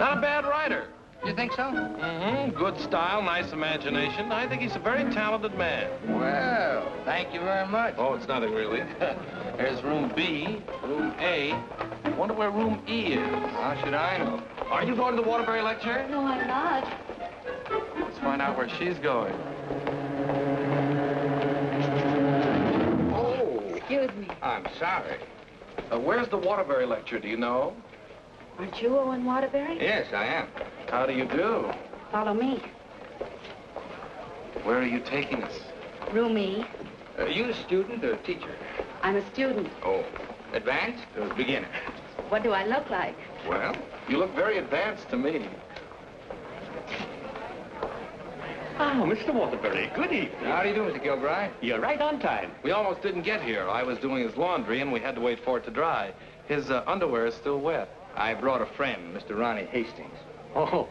Not a bad writer. You think so? Mm-hmm. Good style, nice imagination. I think he's a very talented man. Well, thank you very much. Oh, it's nothing really. There's room B, room A. Wonder where room E is. How should I know? Are you going to the Waterbury lecture? No, I'm not. Let's find out where she's going. Oh. Excuse me. I'm sorry. Where's the Waterbury lecture, do you know? Aren't you Owen Waterbury? Yes, I am. How do you do? Follow me. Where are you taking us? Room E. Are you a student or a teacher? I'm a student. Oh, advanced or beginner? What do I look like? Well, You look very advanced to me. Oh, Mr. Waterbury, good evening. how do you do, Mr. Kilbride? You're right on time. We almost didn't get here. I was doing his laundry, and we had to wait for it to dry. His underwear is still wet. I brought a friend, Mr. Ronnie Hastings. Oh,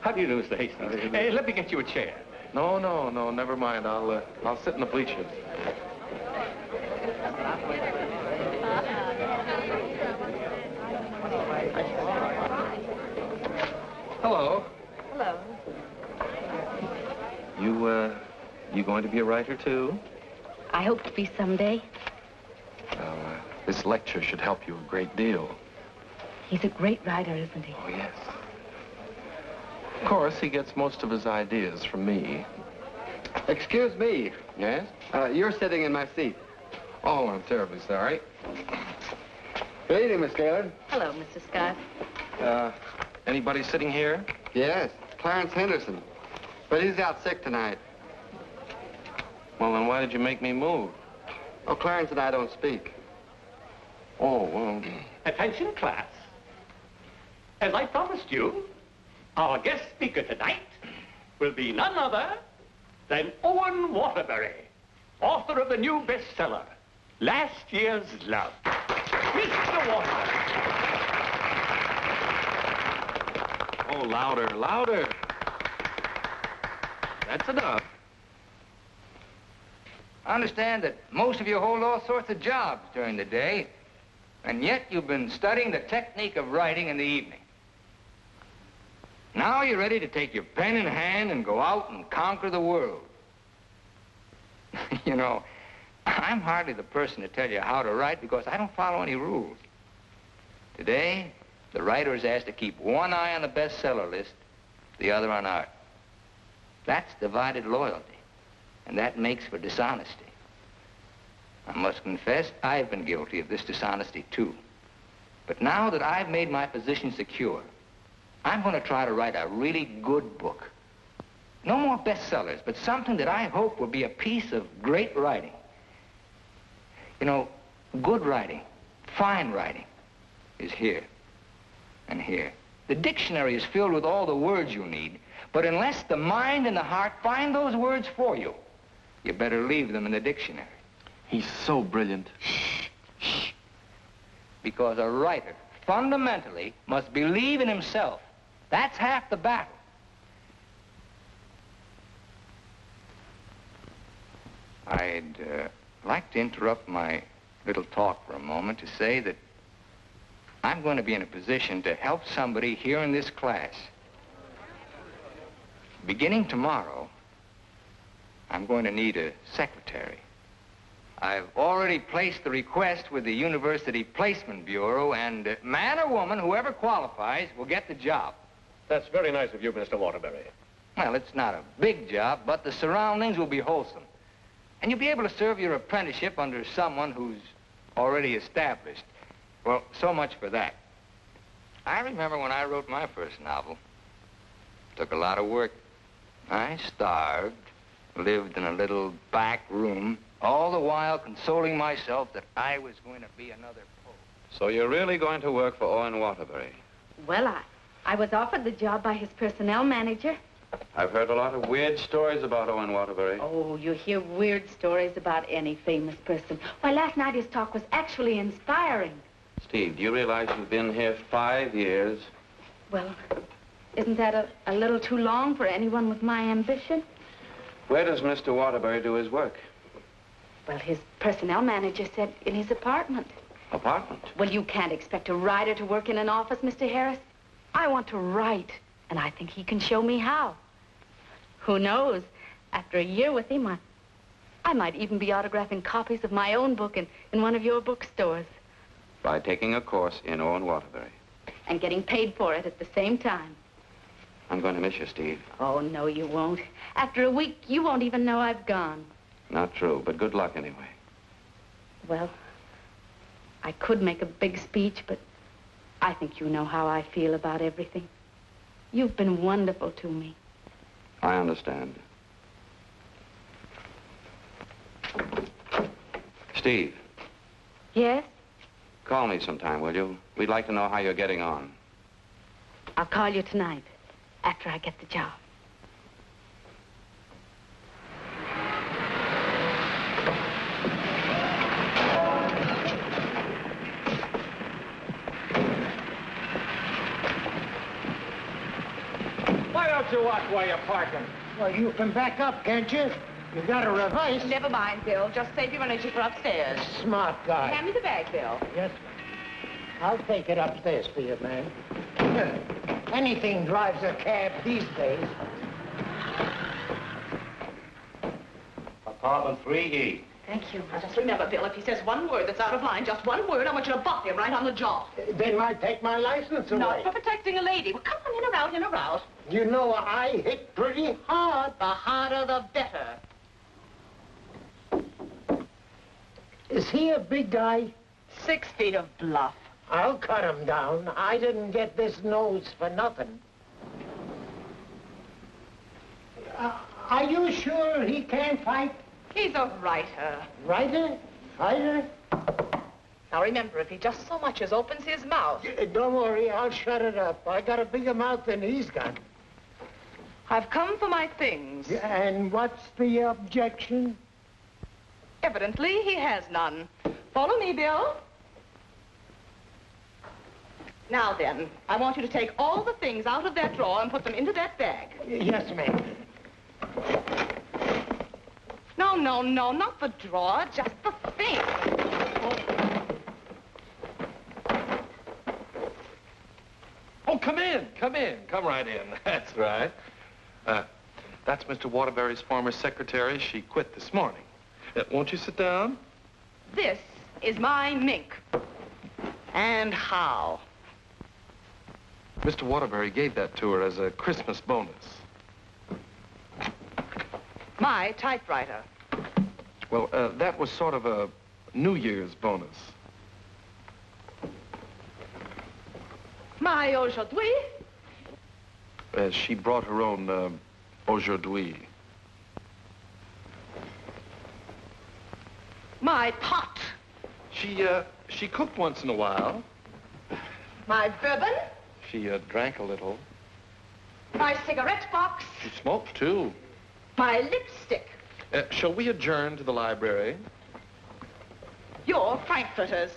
how do you do, Mr. Hastings? Hey, let me get you a chair. No, never mind. I'll sit in the bleachers. Hello. Hello. You going to be a writer, too? I hope to be someday. Well, this lecture should help you a great deal. He's a great writer, isn't he? Oh, yes. Of course, he gets most of his ideas from me. Excuse me. Yes? You're sitting in my seat. Oh, I'm terribly sorry. Good evening, Miss Gaylord. Hello, Mr. Scott. Anybody sitting here? Yes, Clarence Henderson. But he's out sick tonight. Well, then why did you make me move? Oh, Clarence and I don't speak. Oh, well... Attention, class. As I promised you, our guest speaker tonight will be none other than Owen Waterbury, author of the new bestseller, Last Year's Love. Mr. Waterbury. Oh, louder, louder. That's enough. I understand that most of you hold all sorts of jobs during the day, and yet you've been studying the technique of writing in the evening. Now you're ready to take your pen in hand and go out and conquer the world. You know, I'm hardly the person to tell you how to write because I don't follow any rules. Today, the writer is asked to keep one eye on the bestseller list, the other on art. That's divided loyalty, and that makes for dishonesty. I must confess, I've been guilty of this dishonesty, too. But now that I've made my position secure, I'm going to try to write a really good book. No more bestsellers, but something that I hope will be a piece of great writing. You know, good writing, fine writing, is here and here. The dictionary is filled with all the words you need, but unless the mind and the heart find those words for you, you better leave them in the dictionary. He's so brilliant. Shh. Because a writer, fundamentally, must believe in himself. That's half the battle. I'd like to interrupt my little talk for a moment to say that I'm going to be in a position to help somebody here in this class. Beginning tomorrow, I'm going to need a secretary. I've already placed the request with the University Placement Bureau, and man or woman, whoever qualifies, will get the job. That's very nice of you, Mr. Waterbury. Well, it's not a big job, but the surroundings will be wholesome. And you'll be able to serve your apprenticeship under someone who's already established. Well, so much for that. I remember when I wrote my first novel. It took a lot of work. I starved, lived in a little back room, all the while consoling myself that I was going to be another poet. So you're really going to work for Owen Waterbury? Well, I was offered the job by his personnel manager. I've heard a lot of weird stories about Owen Waterbury. Oh, you hear weird stories about any famous person. Why, last night his talk was actually inspiring. Steve, do you realize you've been here 5 years? Well, isn't that a little too long for anyone with my ambition? Where does Mr. Waterbury do his work? Well, his personnel manager said in his apartment. Apartment? Well, you can't expect a writer to work in an office, Mr. Harris. I want to write, and I think he can show me how. Who knows? After a year with him, I might even be autographing copies of my own book in one of your bookstores. By taking a course in Owen Waterbury. And getting paid for it at the same time. I'm going to miss you, Steve. Oh, no, you won't. After a week, you won't even know I've gone. Not true, but good luck anyway. Well, I could make a big speech, but I think you know how I feel about everything. You've been wonderful to me. I understand. Steve. Yes? Call me sometime, will you? We'd like to know how you're getting on. I'll call you tonight, after I get the job. Why don't you watch where you're parking? Well, you can back up, can't you? You got to reverse. Never mind, Bill. Just save your energy for upstairs. Smart guy. Hand me the bag, Bill. Yes, ma'am. I'll take it upstairs for you, man. Anything drives a cab these days. Apartment 3E. Thank you. Now, just remember, Bill, if he says one word that's out of line, just one word, I want you to buff him right on the jaw. They might take my license away. Not for protecting a lady. Well, come on, in or out, in or out. You know, I hit pretty hard. The harder, the better. Is he a big guy? 6 feet of bluff. I'll cut him down. I didn't get this nose for nothing. Are you sure he can't fight? He's a writer. Writer? Fighter? Now, remember, if he just so much as opens his mouth... Don't worry, I'll shut it up. I got a bigger mouth than he's got. I've come for my things. And what's the objection? Evidently, he has none. Follow me, Bill. Now then, I want you to take all the things out of that drawer and put them into that bag. Yes, ma'am. No, no, no, not the drawer, just the thing. Oh, come in, come in. Come right in. That's right. That's Mr. Waterbury's former secretary. She quit this morning. Won't you sit down? This is my mink. And how? Mr. Waterbury gave that to her as a Christmas bonus. My typewriter. Well, that was sort of a New Year's bonus. My aujourd'hui. She brought her own aujourd'hui. My pot. She cooked once in a while. My bourbon. She drank a little. My cigarette box. She smoked, too. My lipstick. Shall we adjourn to the library? Your frankfurters.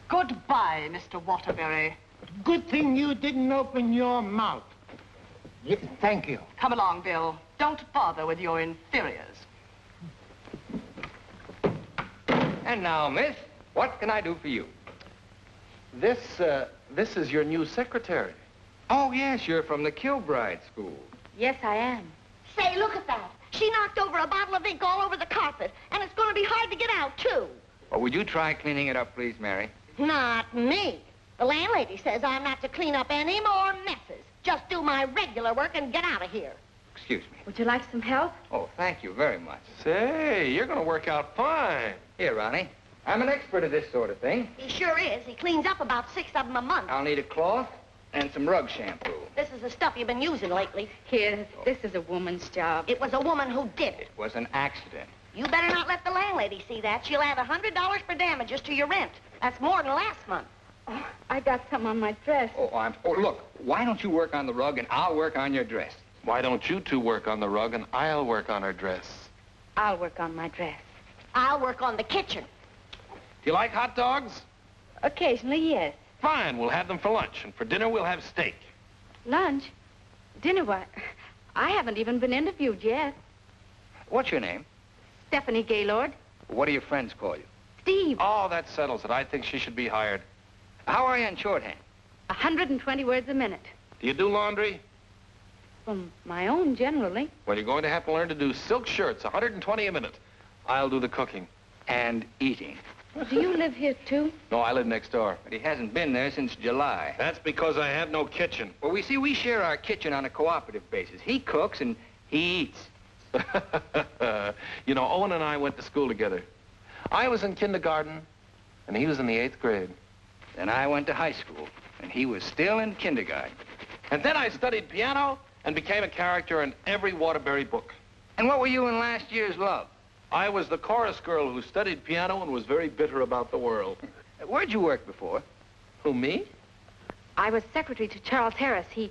Goodbye, Mr. Waterbury. Good thing you didn't open your mouth. Thank you. Come along, Bill. Don't bother with your inferiors. And now, miss, what can I do for you? This is your new secretary. Oh, yes, you're from the Kilbride School. Yes, I am. Say, look at that. She knocked over a bottle of ink all over the carpet, and it's going to be hard to get out, too. Well, would you try cleaning it up, please, Mary? Not me. The landlady says I'm not to clean up any more messes. Just do my regular work and get out of here. Excuse me. Would you like some help? Oh, thank you very much. Say, you're going to work out fine. Here, Ronnie. I'm an expert at this sort of thing. He sure is. He cleans up about 6 of them a month. I'll need a cloth and some rug shampoo. This is the stuff you've been using lately. Here, this is a woman's job. It was a woman who did it. It was an accident. You better not let the landlady see that. She'll add $100 for damages to your rent. That's more than last month. Oh, I got some on my dress. Oh, look, why don't you work on the rug and I'll work on your dress? Why don't you two work on the rug and I'll work on her dress? I'll work on my dress. I'll work on the kitchen. Do you like hot dogs? Occasionally, yes. Fine, we'll have them for lunch, and for dinner we'll have steak. Lunch? Dinner, what? I haven't even been interviewed yet. What's your name? Stephanie Gaylord. What do your friends call you? Steve. Oh, that settles it. I think she should be hired. How are you in shorthand? 120 words a minute. Do you do laundry? From my own, generally. Well, you're going to have to learn to do silk shirts, 120 a minute. I'll do the cooking. And eating. Do you live here, too? No, I live next door. But he hasn't been there since July. That's because I have no kitchen. Well, we share our kitchen on a cooperative basis. He cooks and he eats. You know, Owen and I went to school together. I was in kindergarten, and he was in the 8th grade. Then I went to high school, and he was still in kindergarten. And then I studied piano and became a character in every Waterbury book. And what were you in last year's Love? I was the chorus girl who studied piano and was very bitter about the world. Where'd you work before? Who, me? I was secretary to Charles Harris. He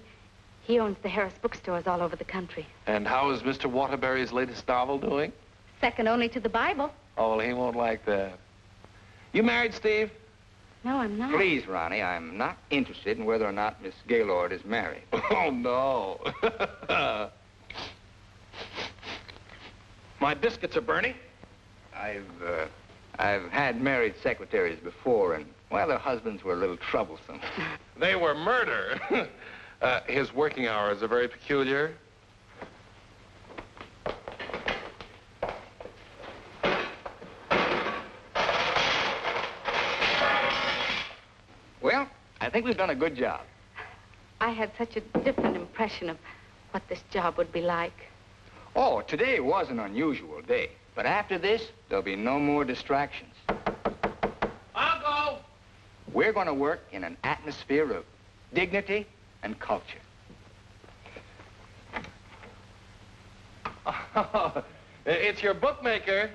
owns the Harris bookstores all over the country. And how is Mr. Waterbury's latest novel doing? Second only to the Bible. Oh, well, he won't like that. You married, Steve? No, I'm not. Please, Ronnie, I'm not interested in whether or not Miss Gaylord is married. Oh, no. My biscuits are burning. I've had married secretaries before, and, well, their husbands were a little troublesome. They were murder. His working hours are very peculiar. Well, I think we've done a good job. I had such a different impression of what this job would be like. Oh, today was an unusual day. But after this, there'll be no more distractions. I'll go. We're going to work in an atmosphere of dignity and culture. It's your bookmaker.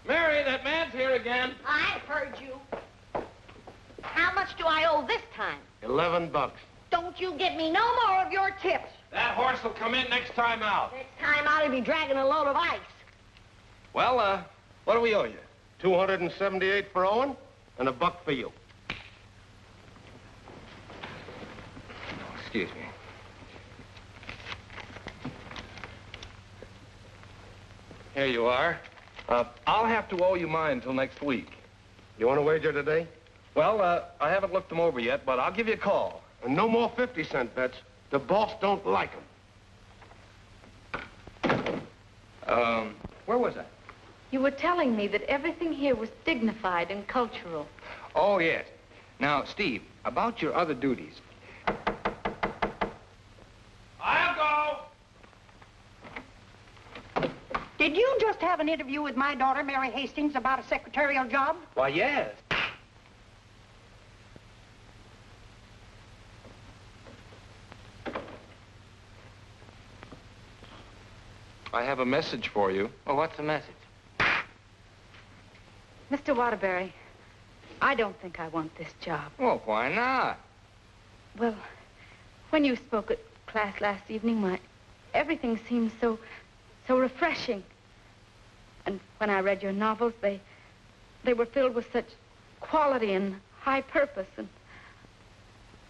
Mary, that man's here again. I heard you. How much do I owe this time? $11. Don't you give me no more of your tips. That horse will come in next time out. Next time out, he'll be dragging a load of ice. Well, what do we owe you? $278 for Owen and $1 for you. Excuse me. Here you are. I'll have to owe you mine until next week. You want to wager today? Well, I haven't looked them over yet, but I'll give you a call. And no more 50-cent bets. The boss don't like them. Where was I? You were telling me that everything here was dignified and cultural. Oh, yes. Now, Steve, about your other duties. I'll go. Did you just have an interview with my daughter, Mary Hastings, about a secretarial job? Why, yes. I have a message for you. Well, what's the message? Mr. Waterbury, I don't think I want this job. Well, why not? Well, when you spoke at class last evening, everything seemed so refreshing. And when I read your novels, they were filled with such quality and high purpose. And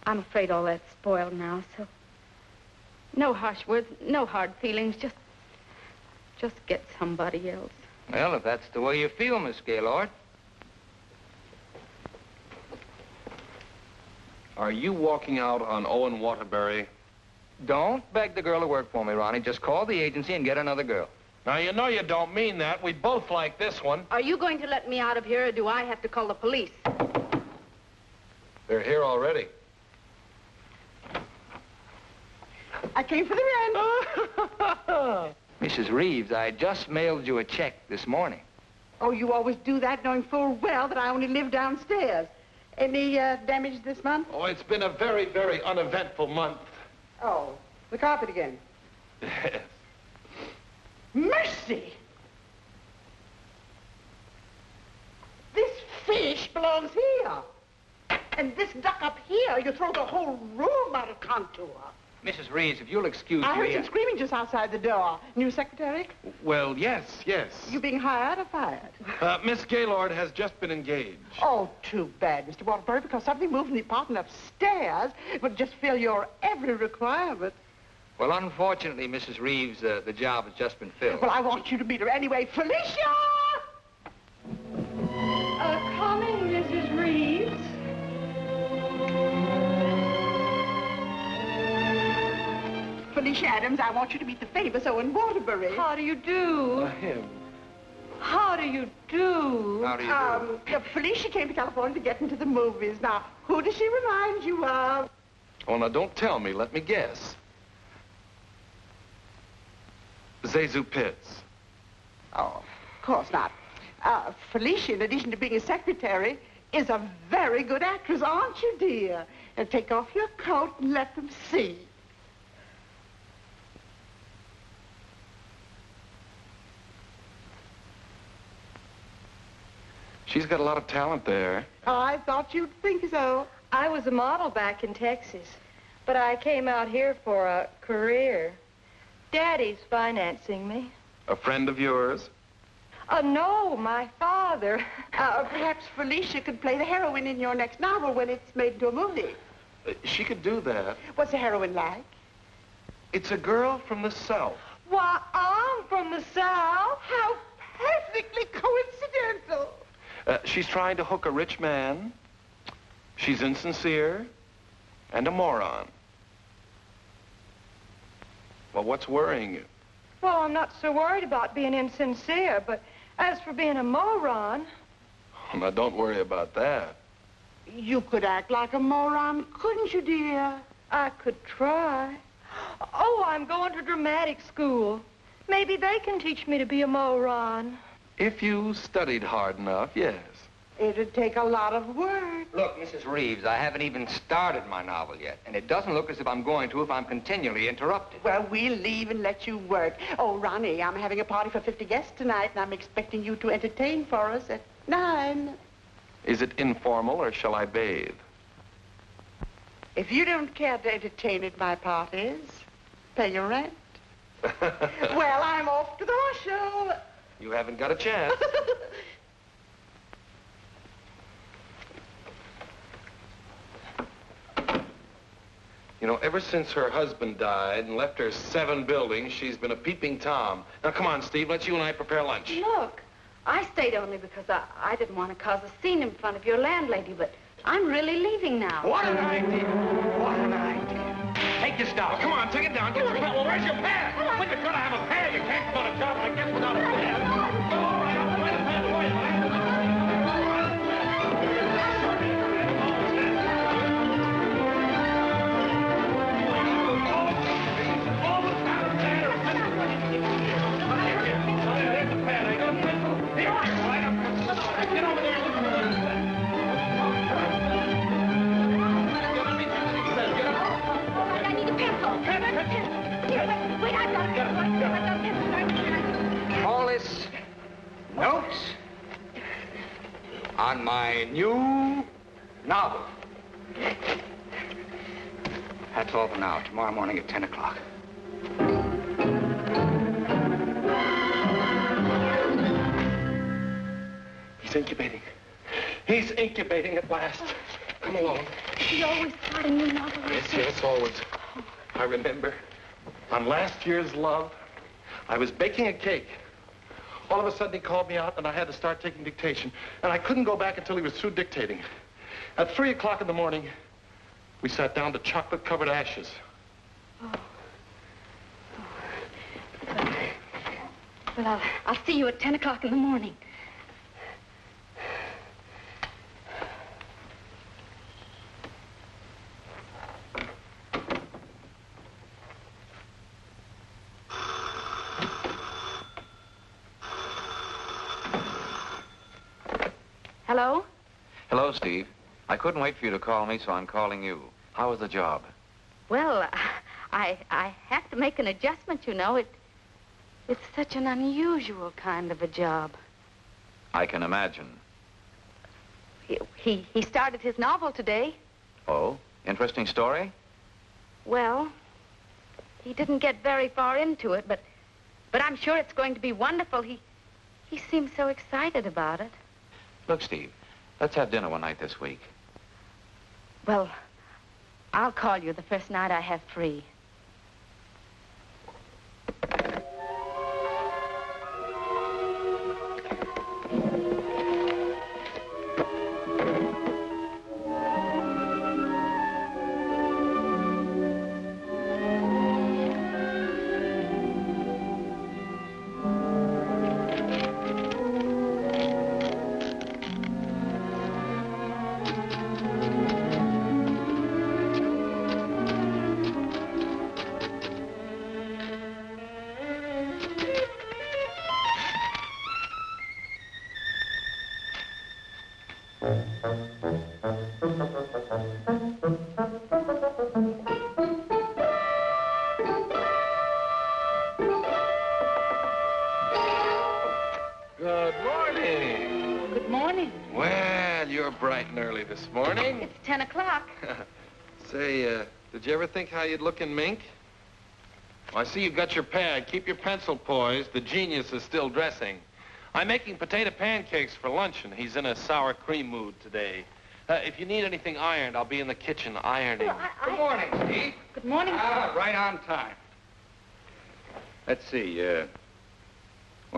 I'm afraid all that's spoiled now, so no harsh words, no hard feelings, just get somebody else. Well, if that's the way you feel, Miss Gaylord. Are you walking out on Owen Waterbury? Don't beg the girl to work for me, Ronnie. Just call the agency and get another girl. Now, you know you don't mean that. We both like this one. Are you going to let me out of here, or do I have to call the police? They're here already. I came for the rent. Mrs. Reeves, I just mailed you a check this morning. Oh, you always do that, knowing full well that I only live downstairs. Any damage this month? Oh, it's been a very, very uneventful month. Oh, the carpet again. Yes. Mercy! This fish belongs here. And this duck up here, you throw the whole room out of contour. Mrs. Reeves, if you'll excuse me... I heard some screaming just outside the door. New secretary? Well, yes. You being hired or fired? Miss Gaylord has just been engaged. Oh, too bad, Mr. Waterbury, because something moved in the apartment upstairs would just fill your every requirement. Well, unfortunately, Mrs. Reeves, the job has just been filled. Well, I want you to meet her anyway. Felicia! Coming, Mrs. Reeves. Felicia Adams, I want you to meet the famous Owen Waterbury. How do you do? Him. How do you do? How do you do? Felicia came to California to get into the movies. Now, who does she remind you of? Oh, now, don't tell me. Let me guess. Zazu Pitts. Oh, of course not. Felicia, in addition to being a secretary, is a very good actress, aren't you, dear? Take off your coat and let them see. She's got a lot of talent there. I thought you'd think so. I was a model back in Texas, but I came out here for a career. Daddy's financing me. A friend of yours? No, my father. Perhaps Felicia could play the heroine in your next novel when it's made into a movie. She could do that. What's the heroine like? It's a girl from the South. Why, I'm from the South. How perfectly coincidental. She's trying to hook a rich man. She's insincere and a moron. Well, what's worrying you? Well, I'm not so worried about being insincere, but as for being a moron... Oh, now, don't worry about that. You could act like a moron, couldn't you, dear? I could try. Oh, I'm going to dramatic school. Maybe they can teach me to be a moron. If you studied hard enough, yes. It'd take a lot of work. Look, Mrs. Reeves, I haven't even started my novel yet, and it doesn't look as if I'm going to if I'm continually interrupted. Well, we'll leave and let you work. Oh, Ronnie, I'm having a party for 50 guests tonight, and I'm expecting you to entertain for us at 9. Is it informal, or shall I bathe? If you don't care to entertain at my parties, pay your rent. Well, I'm off to the horse show. You haven't got a chance. You know, ever since her husband died and left her 7 buildings, she's been a peeping Tom. Now, come on, Steve, let's you and I prepare lunch. Look, I stayed only because I didn't want to cause a scene in front of your landlady, but I'm really leaving now. What an idea. What an idea. Take your stuff. Come on, take it down. Get your Well, where's your pad? When you're gonna have a pad, you can't go to a job like this without a pad. All right, I'll find a pad for you, man. All this notes on my new novel. That's all for now. Tomorrow morning at 10 o'clock. He's incubating. He's incubating at last. Come along. You always start a new novel. Yes, always. I remember on last year's Love, I was baking a cake. All of a sudden, he called me out, and I had to start taking dictation. And I couldn't go back until he was through dictating. At 3 o'clock in the morning, we sat down to chocolate-covered ashes. Well, I'll see you at 10 o'clock in the morning. Hello? Hello, Steve. I couldn't wait for you to call me, so I'm calling you. How was the job? Well, I have to make an adjustment, you know. It's such an unusual kind of a job. I can imagine. He started his novel today. Oh? Interesting story? Well, he didn't get very far into it, but I'm sure it's going to be wonderful. He seems so excited about it. Look, Steve, let's have dinner one night this week. Well, I'll call you the first night I have free. Good morning. Good morning. Well, you're bright and early this morning. It's 10 o'clock. Say, did you ever think how you'd look in mink? Well, I see you got your pad. Keep your pencil poised. The genius is still dressing. I'm making potato pancakes for luncheon. He's in a sour cream mood today. If you need anything ironed, I'll be in the kitchen ironing. Well, Good morning, Steve. Good morning. Right on time. Let's see, where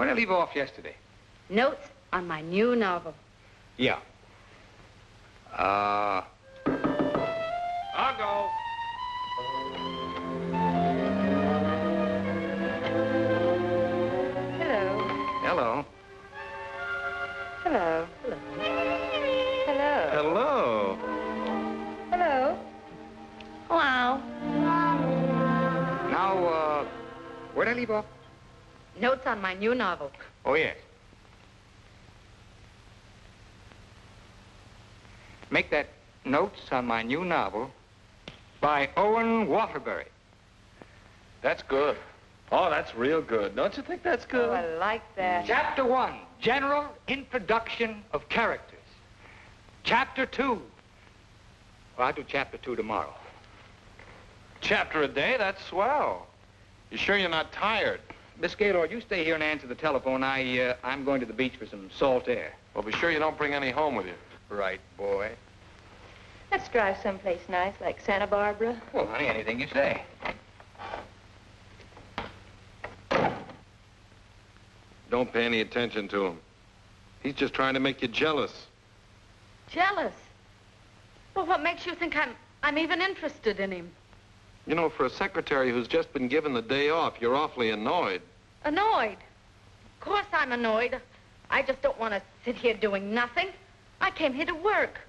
did I leave off yesterday? Notes on my new novel. Yeah. I'll go. Hello. Hello. Hello. Hello. Hello. Hello. Hello. Now, where did I leave off? Notes on my new novel. Oh, yes. Make that Notes on My New Novel by Owen Waterbury. That's good. Oh, that's real good. Don't you think that's good? Oh, I like that. Chapter 1, General Introduction of Characters. Chapter 2. Well, I'll do Chapter 2 tomorrow. Chapter a day? That's swell. You sure you're not tired? Miss Gaylord, you stay here and answer the telephone. I'm going to the beach for some salt air. Well, be sure you don't bring any home with you. Right, boy. Let's drive someplace nice, like Santa Barbara. Well, honey, anything you say. Don't pay any attention to him. He's just trying to make you jealous. Jealous? Well, what makes you think I'm even interested in him? You know, for a secretary who's just been given the day off, you're awfully annoyed. Annoyed? Of course I'm annoyed. I just don't want to sit here doing nothing. I came here to work.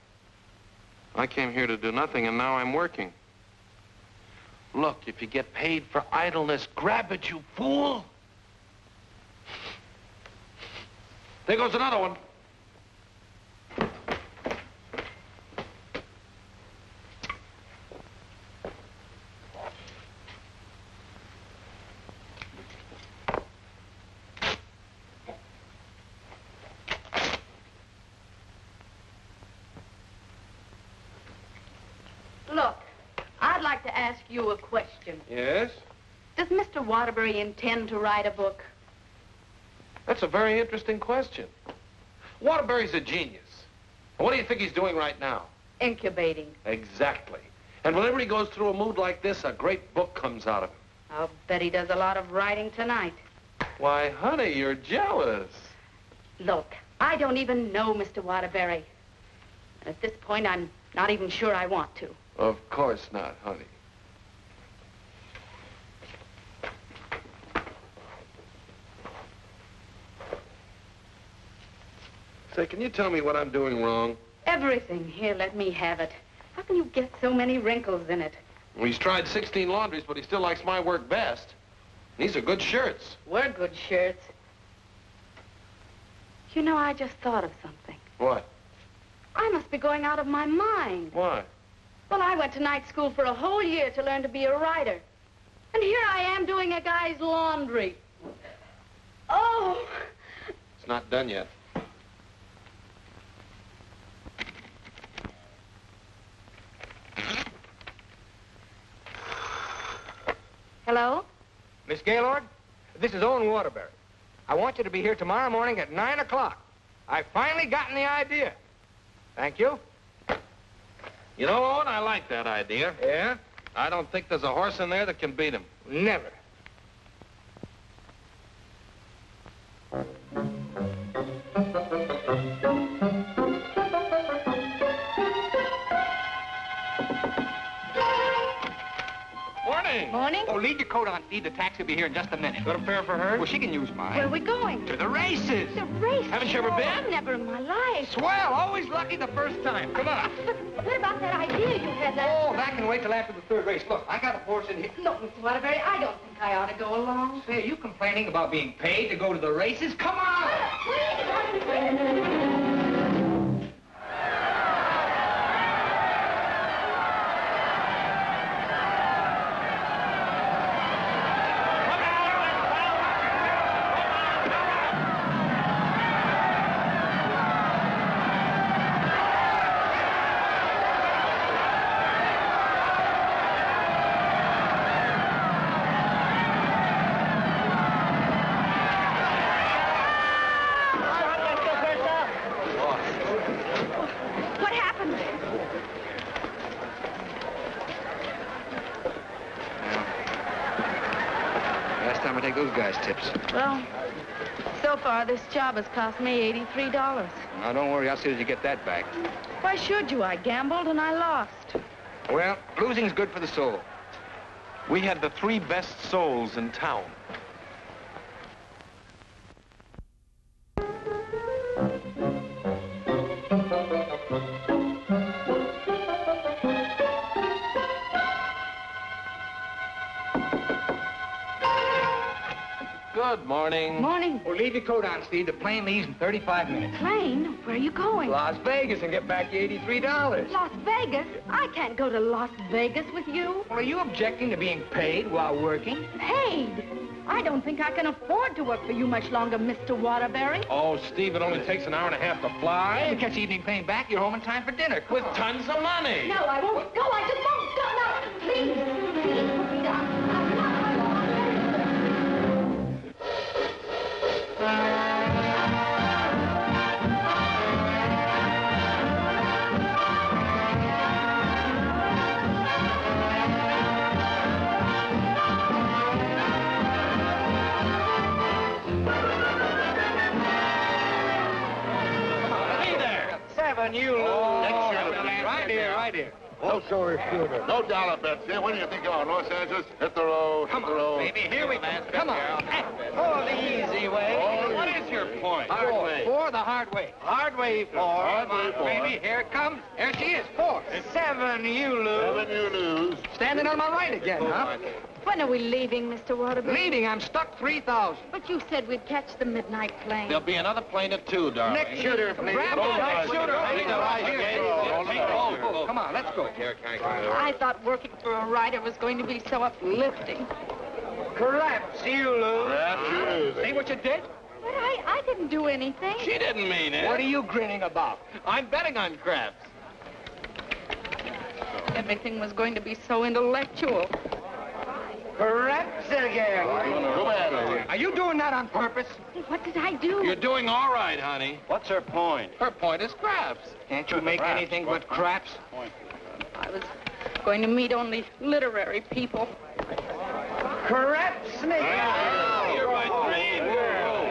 I came here to do nothing, and now I'm working. Look, if you get paid for idleness, grab it, you fool. There goes another one. Look, I'd like to ask you a question. Yes? Does Mr. Waterbury intend to write a book? That's a very interesting question. Waterbury's a genius. What do you think he's doing right now? Incubating. Exactly. And whenever he goes through a mood like this, a great book comes out of him. I'll bet he does a lot of writing tonight. Why, honey, you're jealous. Look, I don't even know Mr. Waterbury. At this point, I'm not even sure I want to. Of course not, honey. Say, can you tell me what I'm doing wrong? Everything. Here, let me have it. How can you get so many wrinkles in it? Well, he's tried 16 laundries, but he still likes my work best. These are good shirts. We're good shirts. You know, I just thought of something. What? I must be going out of my mind. Why? Well, I went to night school for a whole year to learn to be a writer. And here I am doing a guy's laundry. Oh! It's not done yet. Hello? Miss Gaylord, this is Owen Waterbury. I want you to be here tomorrow morning at 9 o'clock. I've finally gotten the idea. Thank you. You know, Owen, I like that idea. Yeah? I don't think there's a horse in there that can beat him. Never. Morning. Morning. Oh, leave your coat on, Steve. The taxi will be here in just a minute. Got a pair for her? Well, she can use mine. Where are we going? To the races. The race. Haven't you ever been? Never in my life. Swell. Always lucky the first time. Come on. But what about that idea you had that... Oh, that can wait till after the third race. Look, I got a horse in here. Look, Mr. Waterbury, I don't think I ought to go along. Say, are you complaining about being paid to go to the races? Come on! gonna take those guys' tips. Well, so far this job has cost me $83. Now, don't worry. I'll see that you get that back. Why should you? I gambled and I lost. Well, losing's good for the soul. We had the 3 best souls in town. Good morning. Morning. Well, leave your coat on, Steve. The plane leaves in 35 minutes. Plane? Where are you going? Las Vegas and get back your $83. Las Vegas? I can't go to Las Vegas with you. Well, are you objecting to being paid while working? Paid? I don't think I can afford to work for you much longer, Mr. Waterbury. Oh, Steve, it only takes an hour and a half to fly. If you catch the evening plane back, you're home in time for dinner. With tons of money. No, I won't go. I just won't go. No, please. Please put me down. I'm not You lose. Right here, right here. Oh, sorry, shooter. No dollar bets. Yeah, where do you think you're going? Los Angeles? Hit the road. Come hit the on, road. baby. Here we go. Come on. Oh, the easy way. Oh, What is your point? Hard way. 4, the hard way. Hard way 4. Hard way 4. Baby, here it comes. There she is. 4. 7, you lose. 7, you lose. Standing on my right again, huh? When are we leaving, Mr. Waterbury? Leading, I'm stuck 3,000. But you said we'd catch the midnight plane. There'll be another plane at 2, darling. Next shooter, please. Grab Don't the next guys. shooter. Take the right again. Oh, come on, let's go. I thought working for a writer was going to be so uplifting. Craps, you lose. Perhaps you lose. See what you did? But I didn't do anything. She didn't mean it. What are you grinning about? I'm betting on crabs. Everything was going to be so intellectual. Craps again. Go ahead. Are you doing that on purpose? What did I do? You're doing all right, honey. What's her point? Her point is crabs. Can't you make anything but craps? I was going to meet only literary people. Craps, Nick. You're my dream girl.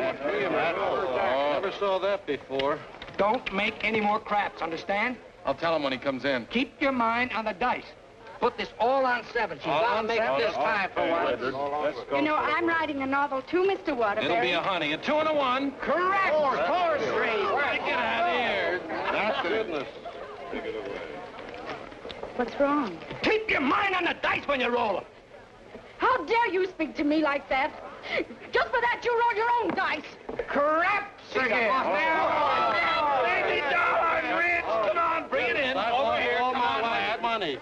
Never saw that before. Don't make any more craps, understand? I'll tell him when he comes in. Keep your mind on the dice. Put this all on 7. She's got to make this time for once. Let's go. You know, I'm writing a novel too, Mr. Waterbury. It'll be a honey. A 2 and a 1. Correct. 4 straight. Get out of here. That's goodness. What's wrong? Keep your mind on the dice when you roll them. How dare you speak to me like that? Just for that, you rolled your own dice. Craps again. Baby dollar, Rich. Come on, bring it in. Over here. Come on, lad. Money.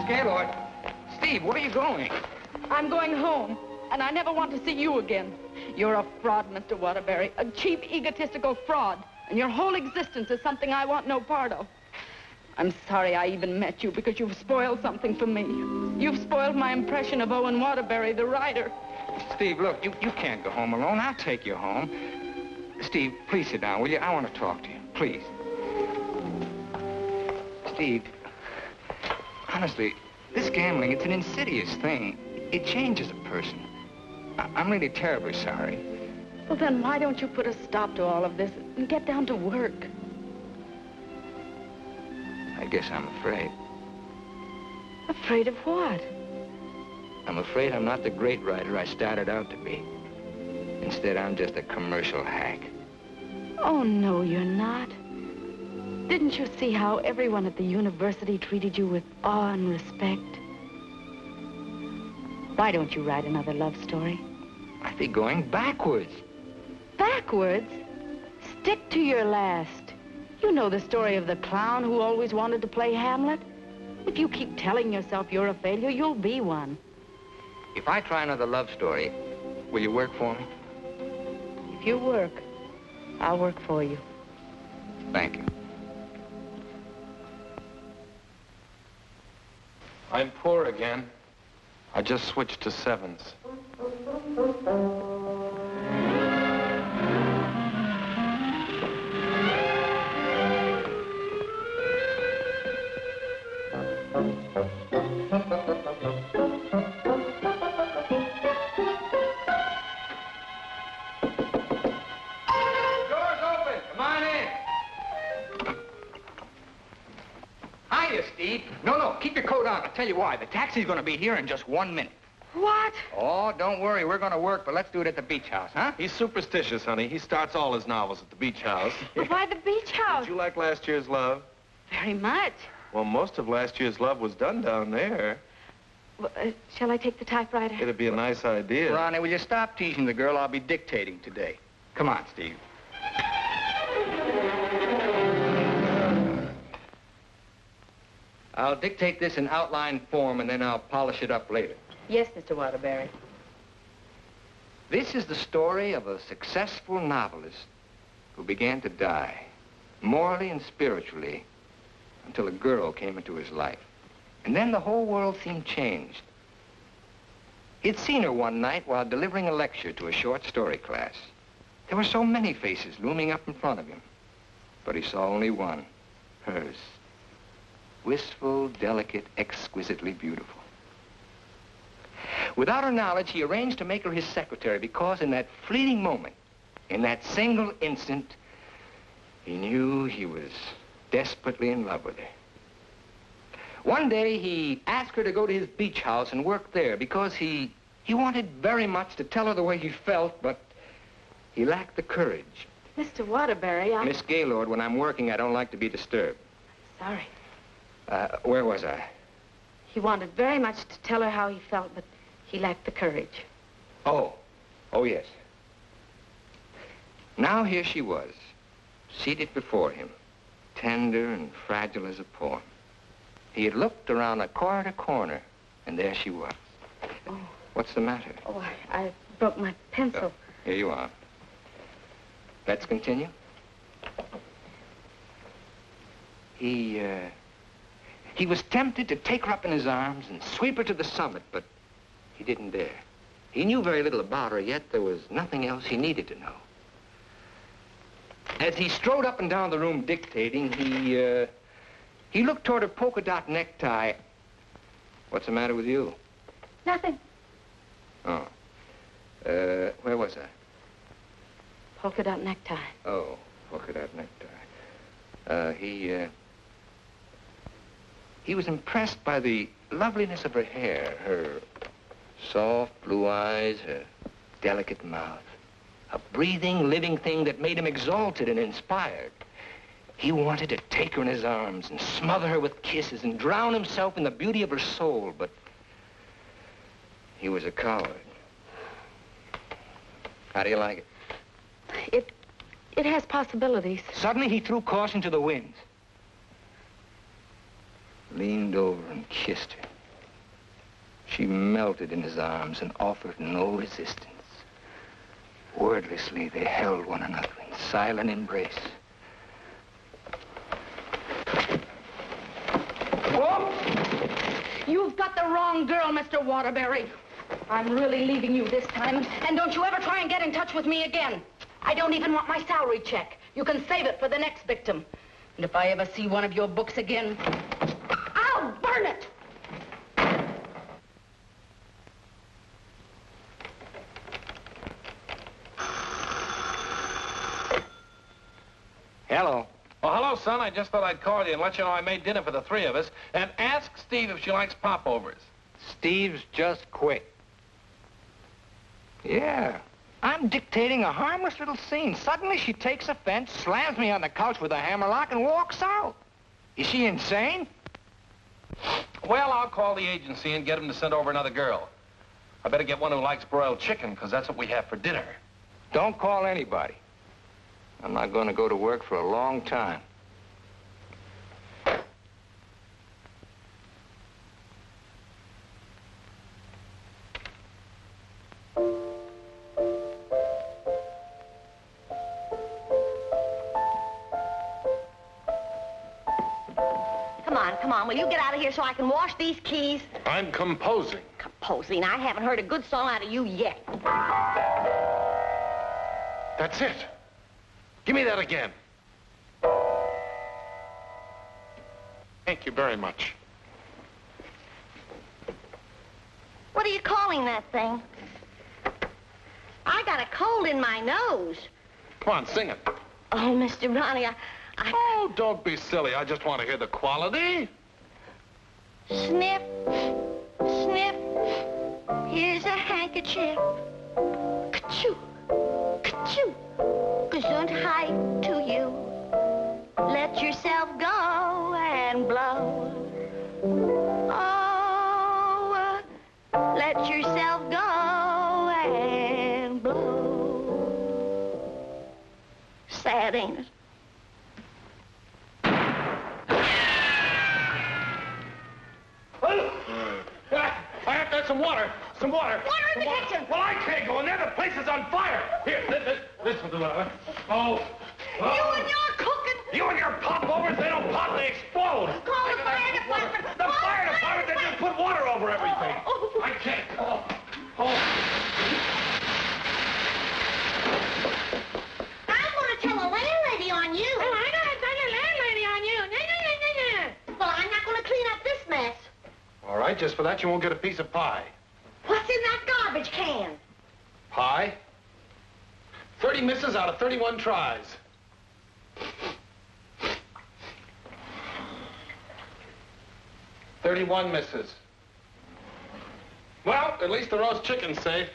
Gaylord. Steve, where are you going? I'm going home, and I never want to see you again. You're a fraud, Mr. Waterbury, a cheap, egotistical fraud, and your whole existence is something I want no part of. I'm sorry I even met you because you've spoiled something for me. You've spoiled my impression of Owen Waterbury, the writer. Steve, look, you can't go home alone. I'll take you home. Steve, please sit down, will you? I want to talk to you, please. Steve, honestly, this gambling, it's an insidious thing. It changes a person. I'm really terribly sorry. Well, then why don't you put a stop to all of this and get down to work? I guess I'm afraid. Afraid of what? I'm afraid I'm not the great writer I started out to be. Instead, I'm just a commercial hack. Oh, no, you're not. Didn't you see how everyone at the university treated you with awe and respect? Why don't you write another love story? I'd be going backwards. Backwards? Stick to your last. You know the story of the clown who always wanted to play Hamlet? If you keep telling yourself you're a failure, you'll be one. If I try another love story, will you work for me? If you work, I'll work for you. Thank you. I'm poor again. I just switched to 7s. open. Come on in. Hiya, Steve. No, keep your coat on. I'll tell you why. The taxi's going to be here in just 1 minute. What? Oh, don't worry. We're going to work, but let's do it at the beach house, huh? He's superstitious, honey. He starts all his novels at the beach house. But why the beach house? Did you like last year's Love? Very much. Well, most of last year's Love was done down there. Well, shall I take the typewriter? It'd be a nice idea. Ronnie, will you stop teasing the girl? I'll be dictating today. Come on, Steve. I'll dictate this in outline form, and then I'll polish it up later. Yes, Mr. Waterbury. This is the story of a successful novelist who began to die, morally and spiritually, until a girl came into his life. And then the whole world seemed changed. He'd seen her one night while delivering a lecture to a short story class. There were so many faces looming up in front of him, but he saw only one, hers. Wistful, delicate, exquisitely beautiful. Without her knowledge, he arranged to make her his secretary because in that fleeting moment, in that single instant, he knew he was desperately in love with her. One day, he asked her to go to his beach house and work there because he wanted very much to tell her the way he felt, but he lacked the courage. Mr. Waterbury, Miss Gaylord, when I'm working, I don't like to be disturbed. Sorry. Where was I? He wanted very much to tell her how he felt, but he lacked the courage. Oh, yes. Now here she was, seated before him, tender and fragile as a poem. He had looked around a corner, and there she was. Oh. What's the matter? Oh, I broke my pencil. Here you are. Let's continue. He was tempted to take her up in his arms and sweep her to the summit, but he didn't dare. He knew very little about her, yet there was nothing else he needed to know. As he strode up and down the room dictating, he looked toward her polka dot necktie. What's the matter with you? Nothing. Oh. Where was I? Polka dot necktie. Oh, polka dot necktie. He was impressed by the loveliness of her hair, her soft blue eyes, her delicate mouth. A breathing, living thing that made him exalted and inspired. He wanted to take her in his arms and smother her with kisses and drown himself in the beauty of her soul, but he was a coward. How do you like it? It has possibilities. Suddenly, he threw caution to the winds. Leaned over and kissed her. She melted in his arms and offered no resistance. Wordlessly, they held one another in silent embrace. Whoa! You've got the wrong girl, Mr. Waterbury. I'm really leaving you this time, and don't you ever try and get in touch with me again. I don't even want my salary check. You can save it for the next victim. And if I ever see one of your books again, I'll burn it! Hello. Oh, hello, son. I just thought I'd call you and let you know I made dinner for the three of us. And ask Steve if she likes popovers. Steve's just quit. Yeah. I'm dictating a harmless little scene. Suddenly she takes offense, slams me on the couch with a hammerlock, and walks out. Is she insane? Well, I'll call the agency and get them to send over another girl. I better get one who likes broiled chicken, because that's what we have for dinner. Don't call anybody. I'm not going to go to work for a long time. Come on, will you get out of here so I can wash these keys? I'm composing. Composing? I haven't heard a good song out of you yet. That's it. Give me that again. Thank you very much. What are you calling that thing? I got a cold in my nose. Come on, sing it. Oh, Mr. Ronnie, Oh, don't be silly. I just want to hear the quality. Sniff, sniff, here's a handkerchief. Ka-choo, ka-choo, gesundheit to you. Let yourself go and blow. Oh, let yourself go and blow. Sad, ain't it? I have to have some water. Some water. Water in the kitchen. Well, I can't go in there. The place is on fire. Here, this will do it. Oh. You and your cooking. You and your popovers, they don't pop, they explode. Call the fire department. The fire department, they just put water over everything. I can't. I'm going to tell a landlady on you. Oh, I'm going to tell your landlady on you. Well, I'm not going to clean up this mess. All right, just for that, you won't get a piece of pie. What's in that garbage can? Pie? 30 misses out of 31 tries. $31 misses. Well, at least the roast chicken's safe.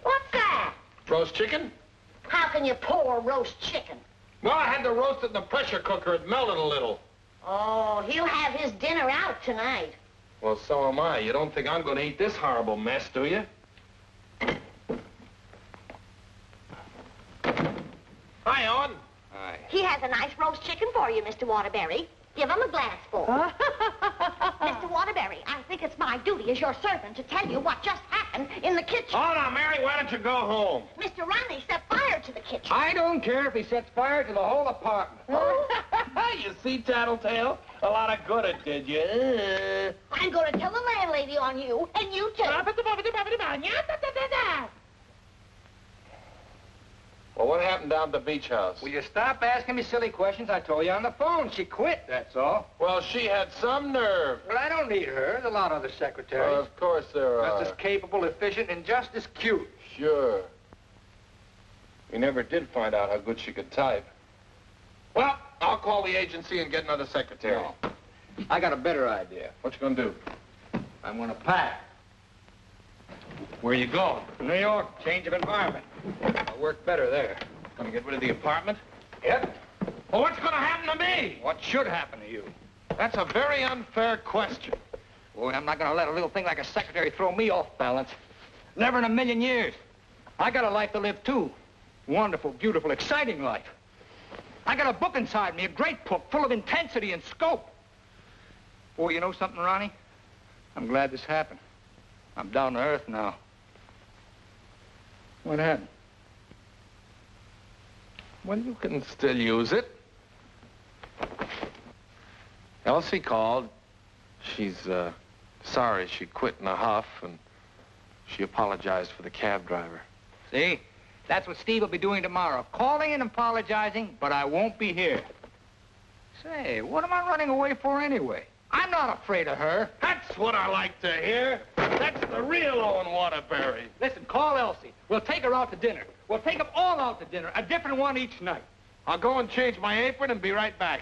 What's that? Roast chicken? How can you pour roast chicken? Well, I had to roast it in the pressure cooker. It melted a little. Oh, he'll have his dinner out tonight. Well, so am I. You don't think I'm going to eat this horrible mess, do you? Hi, Owen. Hi. He has a nice roast chicken for you, Mr. Waterbury. Give him a glassful. Mr. Waterbury, I think it's my duty as your servant to tell you what just happened in the kitchen. Oh, now, Mary, why don't you go home? Mr. Ronnie set fire to the kitchen. I don't care if he sets fire to the whole apartment. You see, Tattletale? A lot of good it did you. I'm going to tell the landlady on you, and you too. Well, what happened down at the beach house? Will you stop asking me silly questions? I told you on the phone. She quit, that's all. Well, she had some nerve. Well, I don't need her. There's a lot of other secretaries. Well, of course there are. Just as capable, efficient, and just as cute. Sure. We never did find out how good she could type. Well, I'll call the agency and get another secretary. No. I got a better idea. What you gonna do? I'm gonna pack. Where you going? New York, change of environment. I'll work better there. Gonna get rid of the apartment? Yep. Well, what's gonna happen to me? What should happen to you? That's a very unfair question. Boy, I'm not gonna let a little thing like a secretary throw me off balance. Never in a million years. I got a life to live, too. Wonderful, beautiful, exciting life. I got a book inside me, a great book, full of intensity and scope. Boy, you know something, Ronnie? I'm glad this happened. I'm down to earth now. What happened? Well, you can still use it. Elsie called. She's, sorry she quit in a huff, and she apologized for the cab driver. See? That's what Steve will be doing tomorrow. Calling and apologizing, but I won't be here. Say, what am I running away for anyway? I'm not afraid of her. That's what I like to hear. That's the real Owen Waterbury. Listen, call Elsie. We'll take her out to dinner. We'll take them all out to dinner, a different one each night. I'll go and change my apron and be right back.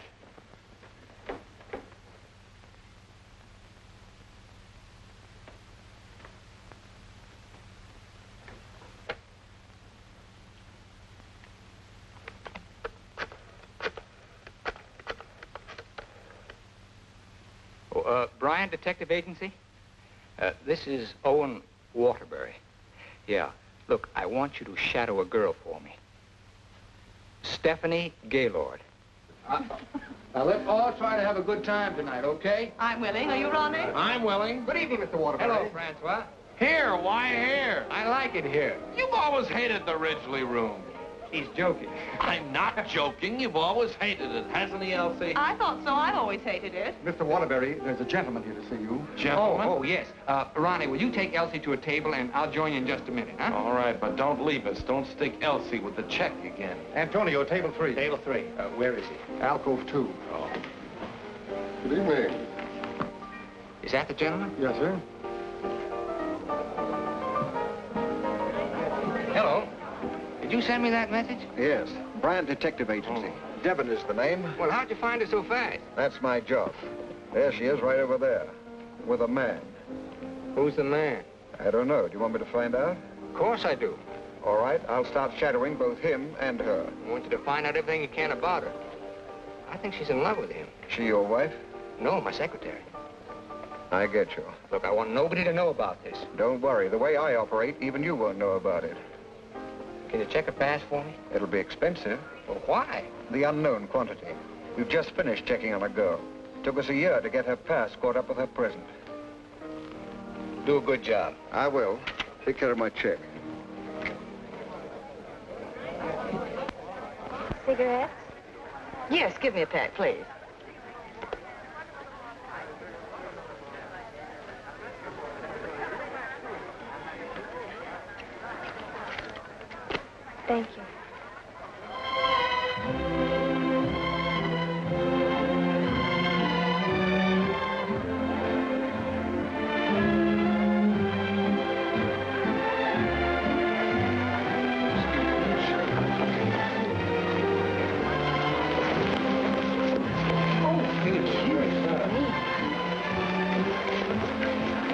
Bryan Detective Agency? This is Owen Waterbury. Yeah. Look, I want you to shadow a girl for me. Stephanie Gaylord. Now, let's all try to have a good time tonight, okay? I'm willing. Are you, Ronnie? I'm willing. Good evening, Mr. Waterbury. Hello, Francois. Here, why here? I like it here. You've always hated the Ridgely room. He's joking. I'm not joking. You've always hated it, hasn't he, Elsie? I thought so. I've always hated it. Mr. Waterbury, there's a gentleman here to see you. Gentlemen? Oh, yes. Ronnie, will you take Elsie to a table, and I'll join you in just a minute, huh? All right, but don't leave us. Don't stick Elsie with the check again. Antonio, table 3. Table 3. Where is he? Alcove 2. Oh. Good evening. Is that the gentleman? Yes, sir. Hello. Did you send me that message? Yes. Bryant Detective Agency. Devon is the name. Well, how'd you find her so fast? That's my job. There she is, right over there. With a man. Who's the man? I don't know. Do you want me to find out? Of course I do. All right. I'll start shadowing both him and her. I want you to find out everything you can about her. I think she's in love with him. She your wife? No, my secretary. I get you. Look, I want nobody to know about this. Don't worry. The way I operate, even you won't know about it. Can you check her pass for me? It'll be expensive. Well, why? The unknown quantity. We've just finished checking on a girl. Took us a year to get her pass caught up with her present. Do a good job. I will. Take care of my check. Cigarettes? Yes, give me a pack, please. Thank you.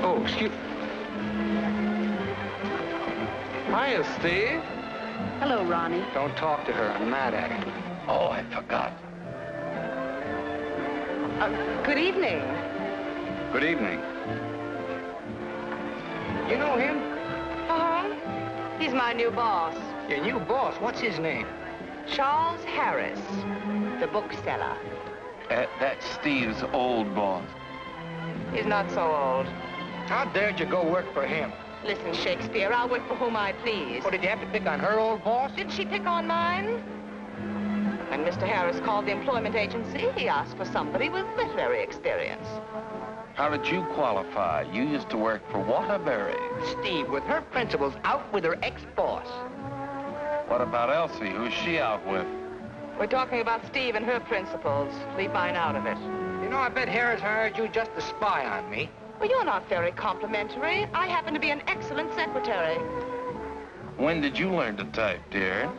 Oh, excuse... Hiya, Steve. Hello, Ronnie. Don't talk to her. I'm mad at her. Oh, I forgot. Good evening. Good evening. You know him? Uh-huh. He's my new boss, Your new boss. What's his name? Charles Harris, the bookseller. That's Steve's old boss. He's not so old. How dared you go work for him? Listen, Shakespeare, I'll work for whom I please. What, did you have to pick on her old boss? Did she pick on mine? When Mr. Harris called the employment agency, he asked for somebody with literary experience. How did you qualify? You used to work for Waterbury. Steve, with her principals out with her ex-boss. What about Elsie? Who's she out with? We're talking about Steve and her principals. Leave mine out of it. You know, I bet Harris hired you just to spy on me. Well, you're not very complimentary. I happen to be an excellent secretary. When did you learn to type, dear?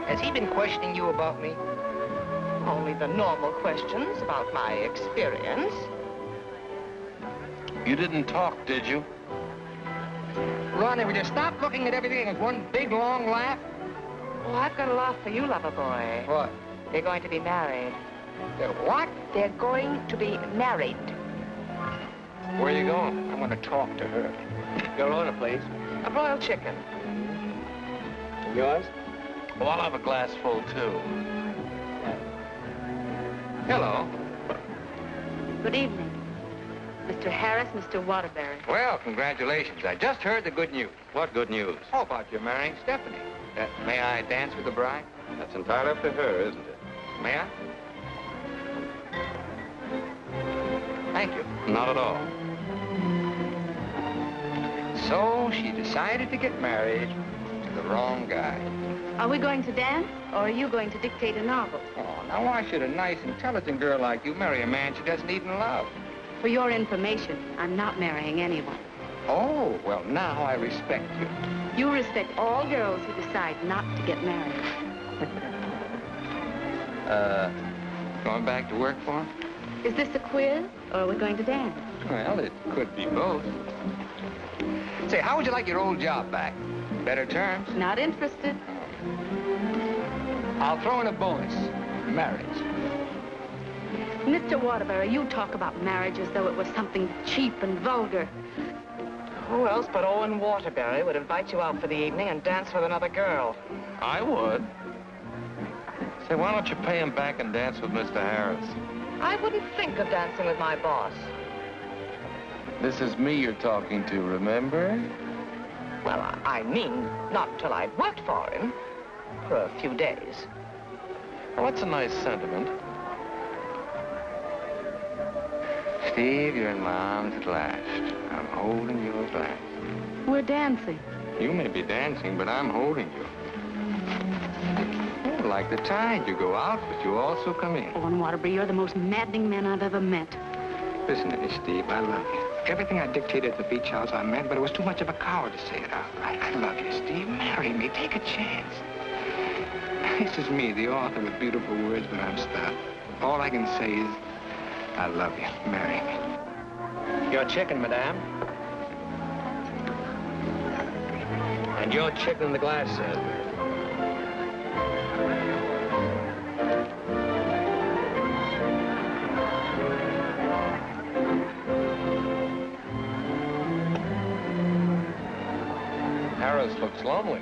Has he been questioning you about me? Only the normal questions about my experience. You didn't talk, did you? Ronnie, will you stop looking at everything as one big, long laugh? Oh, I've got a laugh for you, lover boy. What? They're going to be married. They're what? They're going to be married. Where are you going? I want to talk to her. Your order, please. A broiled chicken. Yours? Well, I'll have a glass full, too. Hello. Good evening. Mr. Harris, Mr. Waterbury. Well, congratulations. I just heard the good news. What good news? How about you marrying Stephanie? May I dance with the bride? That's entirely up to her, isn't it? May I? Thank you. Not at all. So she decided to get married to the wrong guy. Are we going to dance, or are you going to dictate a novel? Oh, now why should a nice, intelligent girl like you marry a man she doesn't even love? For your information, I'm not marrying anyone. Oh, well, now I respect you. You respect all girls who decide not to get married. Going back to work for him? Is this a quiz, or are we going to dance? Well, it could be both. Say, how would you like your old job back? Better terms? Not interested. I'll throw in a bonus. Marriage. Mr. Waterbury, you talk about marriage as though it was something cheap and vulgar. Who else but Owen Waterbury would invite you out for the evening and dance with another girl? I would. Say, why don't you pay him back and dance with Mr. Harris? I wouldn't think of dancing with my boss. This is me you're talking to, remember? Well, I mean, not until I'd worked for him. For a few days. Well, that's a nice sentiment. Steve, you're in my arms at last. I'm holding you at last. We're dancing. You may be dancing, but I'm holding you. Oh, like the tide, you go out, but you also come in. Owen Waterbury, you're the most maddening man I've ever met. Listen to me, Steve. I love you. Everything I dictated at the beach house I meant, but it was too much of a coward to say it out. I love you, Steve. Marry me. Take a chance. This is me, the author with beautiful words, but I'm stuck. All I can say is, I love you. Marry me. Your chicken, madame. And your chicken in the glass, sir. Harris looks lonely.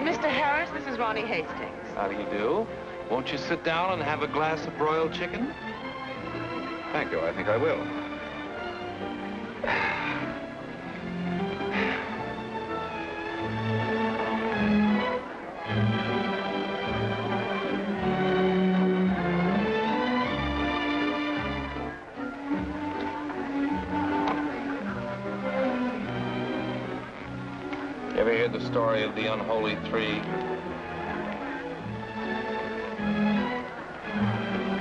Mr. Harris, this is Ronnie Hastings. How do you do? Won't you sit down and have a glass of broiled chicken? Thank you. I think I will. Ever hear the story of the unholy three?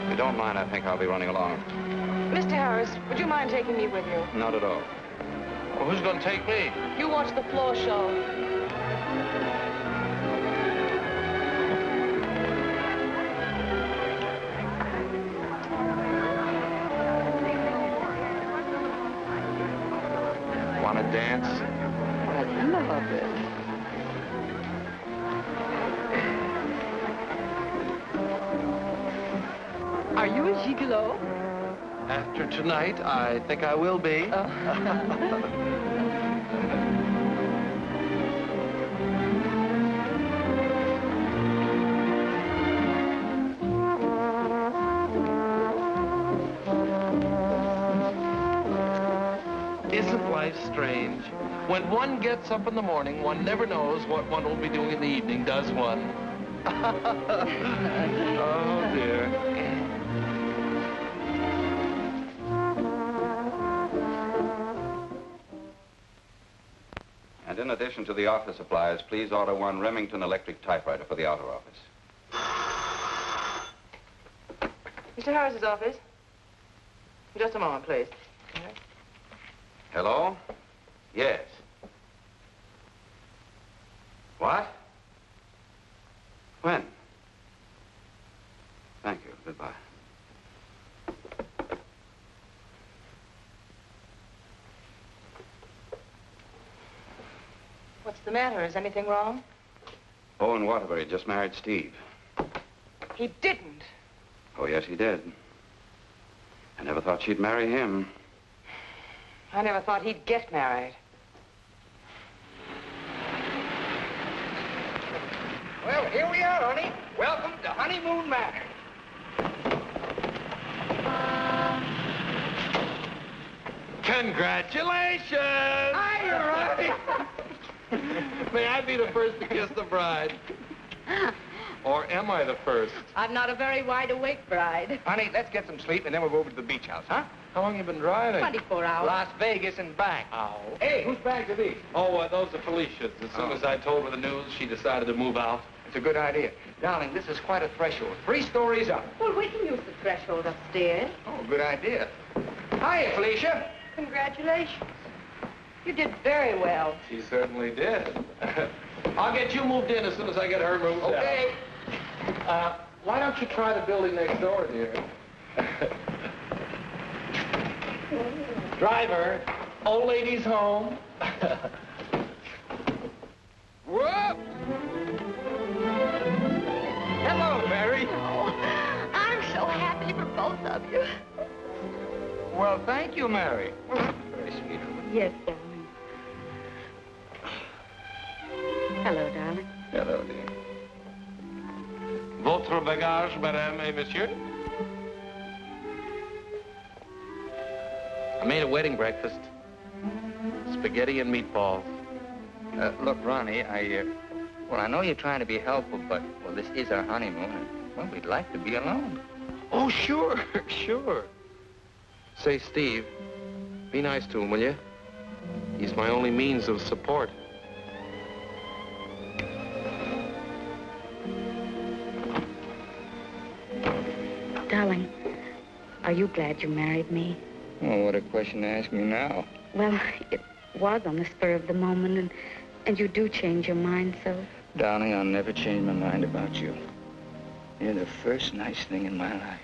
If you don't mind, I think I'll be running along. Mr. Harris, would you mind taking me with you? Not at all. Well, who's going to take me? You watch the floor show. Want to dance? I love it. Are you a gigolo? After tonight, I think I will be. Isn't life strange? When one gets up in the morning, one never knows what one will be doing in the evening, does one? Oh, dear. And in addition to the office supplies, please order one Remington electric typewriter for the outer office. Mr. Harris's office. Just a moment, please. Hello? Yes. What? When? Thank you. Goodbye. What's the matter? Is anything wrong? Owen Waterbury just married Steve. He didn't. Oh, yes, he did. I never thought she'd marry him. I never thought he'd get married. Well, here we are, honey. Welcome to Honeymoon Manor. Congratulations! Hi, Ronnie. May I be the first to kiss the bride? Or am I the first? I'm not a very wide-awake bride. Honey, let's get some sleep, and then we'll go over to the beach house, huh? How long you been driving? 24 hours. Las Vegas and back. Oh. Hey, whose bags are these? Oh, those are Felicia's. As soon as I told her the news, she decided to move out. It's a good idea. Darling, this is quite a threshold. 3 stories up. Well, we can use the threshold upstairs. Oh, good idea. Hiya, Felicia. Congratulations. You did very well. She certainly did. I'll get you moved in as soon as I get her moved out. Okay. Why don't you try the building next door, dear? Driver, old lady's home. Whoop! Hello, Mary. Oh, I'm so happy for both of you. Well, thank you, Mary. Very sweet of you. Yes, darling. Hello, darling. Hello, dear. Votre bagage, madame et monsieur? I made a wedding breakfast. Spaghetti and meatballs. Look, Ronnie, well, I know you're trying to be helpful, but, well, this is our honeymoon, and, well, we'd like to be alone. Oh, sure, sure. Say, Steve, be nice to him, will you? He's my only means of support. Are you glad you married me? Oh, what a question to ask me now. Well, it was on the spur of the moment, and you do change your mind so. Darling, I'll never change my mind about you. You're the first nice thing in my life.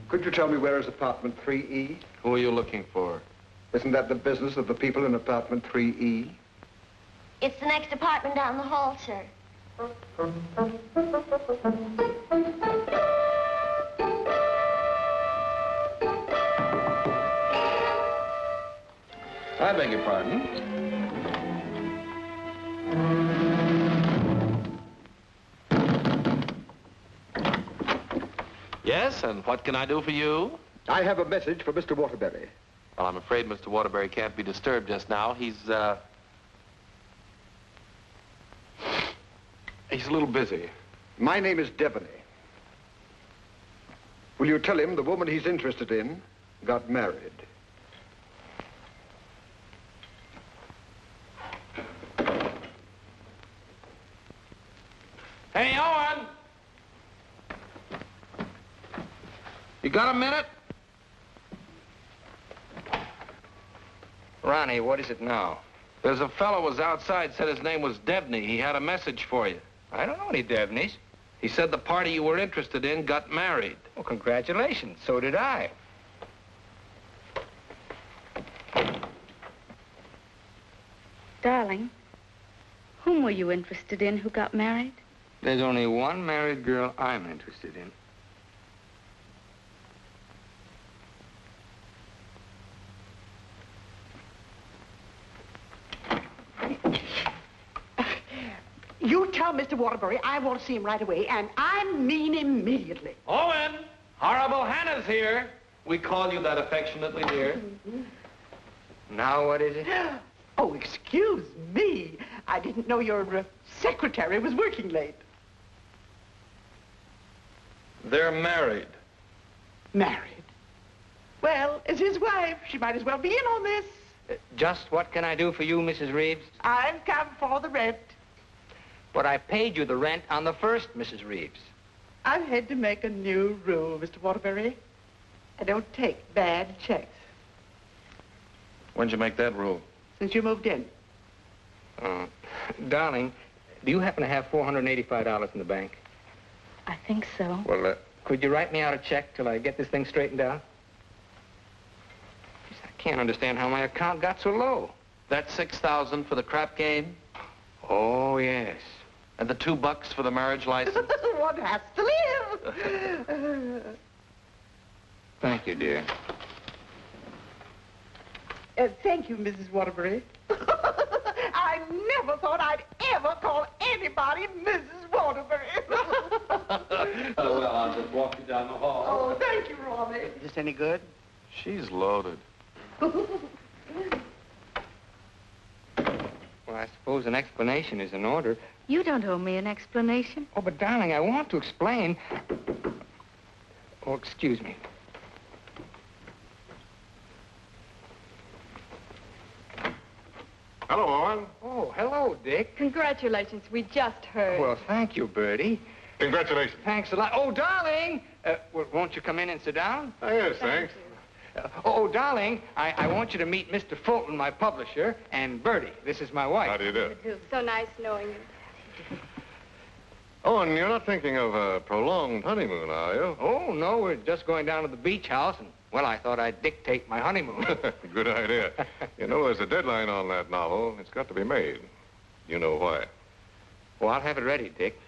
Could you tell me where is apartment 3E? Who are you looking for? Isn't that the business of the people in apartment 3E? It's the next apartment down the hall, sir. I beg your pardon. Yes, and what can I do for you? I have a message for Mr. Waterbury. Well, I'm afraid Mr. Waterbury can't be disturbed just now. He's a little busy. My name is Devaney. Will you tell him the woman he's interested in got married? Hey, Owen! You got a minute? Ronnie, what is it now? There's a fellow was outside, said his name was Devney. He had a message for you. I don't know any Devneys. He said the party you were interested in got married. Well, congratulations. So did I. Darling, whom were you interested in who got married? There's only one married girl I'm interested in. You tell Mr. Waterbury I want to see him right away, and I mean immediately. Owen! Horrible Hannah's here. We call you that affectionately, dear. Now what is it? Oh, excuse me. I didn't know your secretary was working late. They're married. Married? Well, as his wife, she might as well be in on this. Just what can I do for you, Mrs. Reeves? I've come for the rent. But I paid you the rent on the first, Mrs. Reeves. I've had to make a new rule, Mr. Waterbury. I don't take bad checks. When'd you make that rule? Since you moved in. Darling, do you happen to have $485 in the bank? I think so. Well, could you write me out a check till I get this thing straightened out? I can't understand how my account got so low. That $6,000 for the crap game? Oh, yes. And the $2 for the marriage license? One has to live. Thank you, dear. Thank you, Mrs. Waterbury. I never thought I'd ever call anybody Mrs. Waterbury. Well, I'll just walk you down the hall. Oh, thank you, Ronnie. Is this any good? She's loaded. Well, I suppose an explanation is in order. You don't owe me an explanation. Oh, but darling, I want to explain. Oh, excuse me. Hello, Owen. Oh, hello, Dick. Congratulations. We just heard. Well, thank you, Bertie. Congratulations. Thanks a lot. Oh, darling! Well, won't you come in and sit down? Oh, yes, thanks. Oh, darling, I want you to meet Mr. Fulton, my publisher, and Bertie. This is my wife. How do you do? So nice knowing you. Owen, you're not thinking of a prolonged honeymoon, are you? Oh, no, we're just going down to the beach house, and, well, I thought I'd dictate my honeymoon. Good idea. You know, there's a deadline on that novel. It's got to be made. You know why. Well, I'll have it ready, Dick.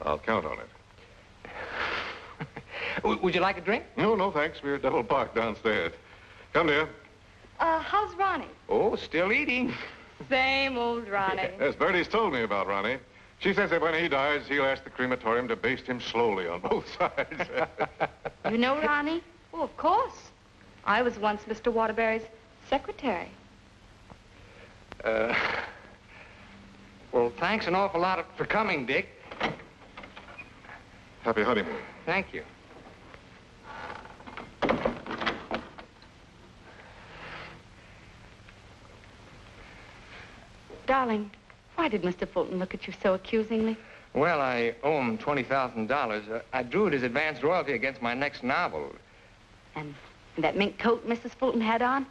I'll count on it. Would you like a drink? No, no, thanks. We're double parked downstairs. Come, dear. How's Ronnie? Oh, still eating. Same old Ronnie. Yes, Bertie's told me about Ronnie. She says that when he dies, he'll ask the crematorium to baste him slowly on both sides. You know Ronnie? Oh, of course. I was once Mr. Waterbury's secretary. Well, thanks an awful lot for coming, Dick. Happy honeymoon. Thank you. Darling, why did Mr. Fulton look at you so accusingly? Well, I owe him $20,000. I drew it as advance royalty against my next novel. And that mink coat Mrs. Fulton had on?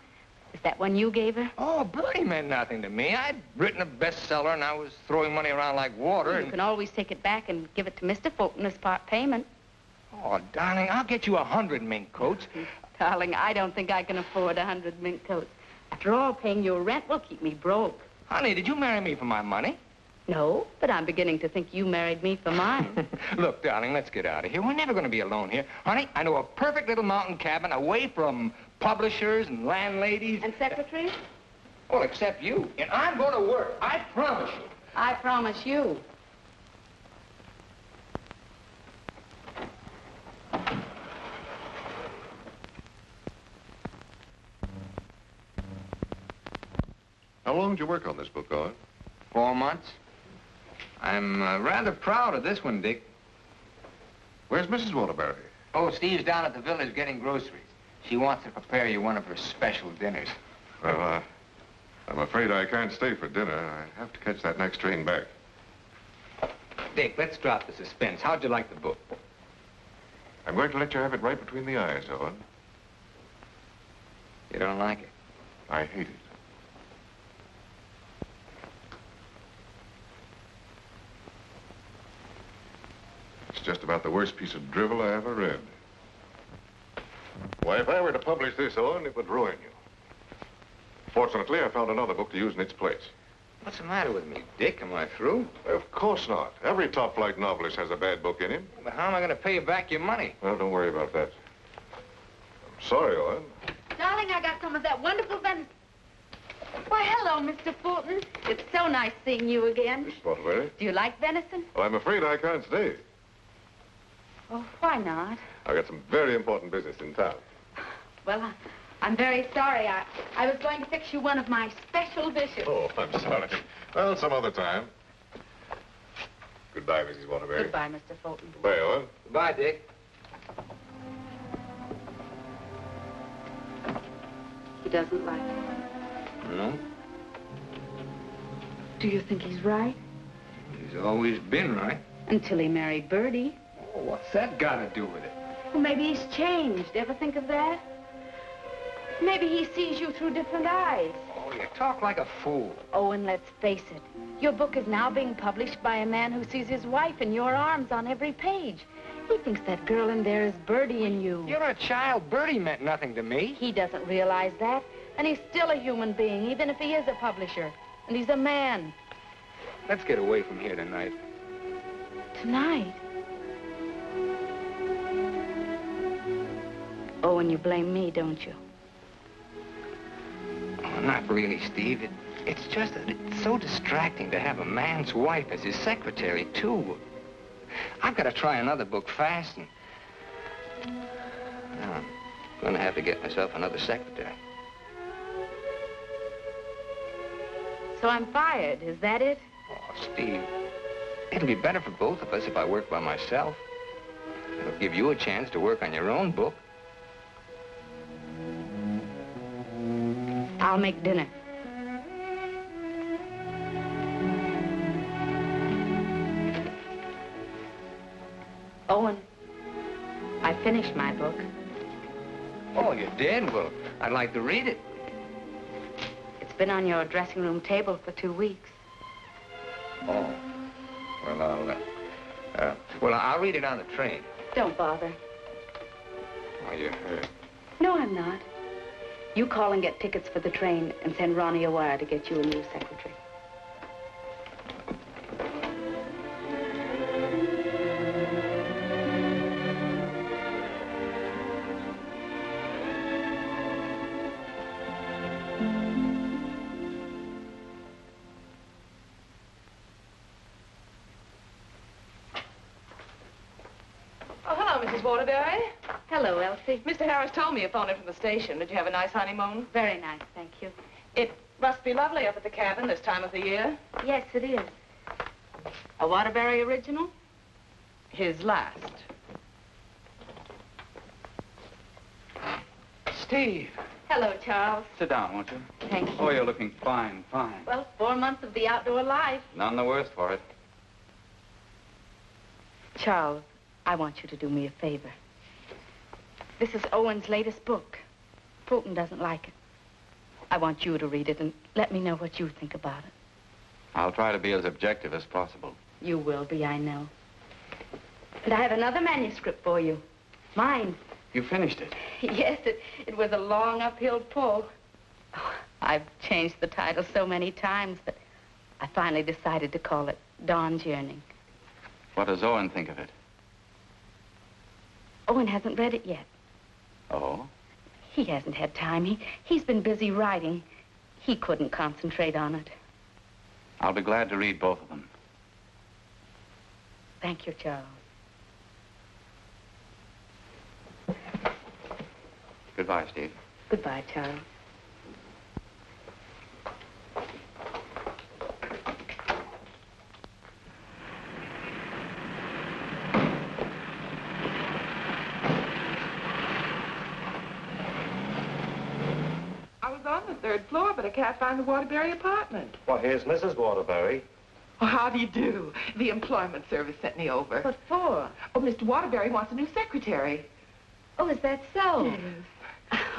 Is that one you gave her? Oh, Bertie meant nothing to me. I'd written a bestseller, and I was throwing money around like water. Well, you can always take it back and give it to Mr. Fulton as part payment. Oh, darling, I'll get you 100 mink coats. Darling, I don't think I can afford 100 mink coats. After all, paying your rent will keep me broke. Honey, did you marry me for my money? No, but I'm beginning to think you married me for mine. Look, darling, let's get out of here. We're never going to be alone here. Honey, I know a perfect little mountain cabin away from publishers and landladies. And secretaries? Well, except you. And I'm going to work. I promise you. I promise you. How long did you work on this book, Owen? 4 months. I'm rather proud of this one, Dick. Where's Mrs. Waterbury? Oh, Steve's down at the village getting groceries. She wants to prepare you one of her special dinners. Well, I'm afraid I can't stay for dinner. I have to catch that next train back. Dick, let's drop the suspense. How'd you like the book? I'm going to let you have it right between the eyes, Owen. You don't like it? I hate it. It's just about the worst piece of drivel I ever read. Why, if I were to publish this, Owen, it would ruin you. Fortunately, I found another book to use in its place. What's the matter with me, Dick? Am I through? Of course not. Every top-flight novelist has a bad book in him. But how am I going to pay you back your money? Well, don't worry about that. I'm sorry, Owen. Darling, I got some of that wonderful venison. Why, hello, Mr. Fulton. It's so nice seeing you again. Miss Waterbury. Do you like venison? Well, I'm afraid I can't stay. Oh, why not? I've got some very important business in town. Well, I'm very sorry. I was going to fix you one of my special dishes. Oh, I'm sorry. Well, some other time. Goodbye, Mrs. Waterbury. Goodbye, Mr. Fulton. Goodbye, Owen. Goodbye, Dick. He doesn't like it. No? Do you think he's right? He's always been right. Until he married Bertie. Oh, what's that got to do with it? Well, maybe he's changed. Ever think of that? Maybe he sees you through different eyes. Oh, you talk like a fool. Oh, and let's face it. Your book is now being published by a man who sees his wife in your arms on every page. He thinks that girl in there is Bertie in you. You're a child. Bertie meant nothing to me. He doesn't realize that. And he's still a human being, even if he is a publisher. And he's a man. Let's get away from here tonight. Tonight? Oh, and you blame me, don't you? Oh, not really, Steve. It's just that it's so distracting to have a man's wife as his secretary, too. I've got to try another book fast, and I'm going to have to get myself another secretary. So I'm fired, is that it? Oh, Steve, it'll be better for both of us if I work by myself. It'll give you a chance to work on your own book. I'll make dinner. Owen, I finished my book. Oh, you did? Well, I'd like to read it. It's been on your dressing room table for 2 weeks. Oh. Well, I'll read it on the train. Don't bother. Are you hurt? No, I'm not. You call and get tickets for the train and send Ronnie a wire to get you a new secretary. Oh, hello, Mrs. Waterbury. Hello, Elsie. Mr. Harris told me you phoned in from the station. Did you have a nice honeymoon? Very nice, thank you. It must be lovely up at the cabin this time of the year. Yes, it is. A Waterbury original? His last. Steve. Hello, Charles. Sit down, won't you? Thank you. Oh, you're looking fine, fine. Well, 4 months of the outdoor life. None the worse for it. Charles, I want you to do me a favor. This is Owen's latest book. Fulton doesn't like it. I want you to read it and let me know what you think about it. I'll try to be as objective as possible. You will be, I know. And I have another manuscript for you. Mine. You finished it? Yes, it was a long uphill pull. Oh, I've changed the title so many times that I finally decided to call it Dawn's Yearning. What does Owen think of it? Owen hasn't read it yet. Oh? He hasn't had time. He's been busy writing. He couldn't concentrate on it. I'll be glad to read both of them. Thank you, Charles. Goodbye, Steve. Goodbye, Charles. I was on the 3rd floor, but I can't find the Waterbury apartment. Well, here's Mrs. Waterbury. Oh, how do you do? The employment service sent me over. What for? Oh, Mr. Waterbury wants a new secretary. Oh, is that so? Yes.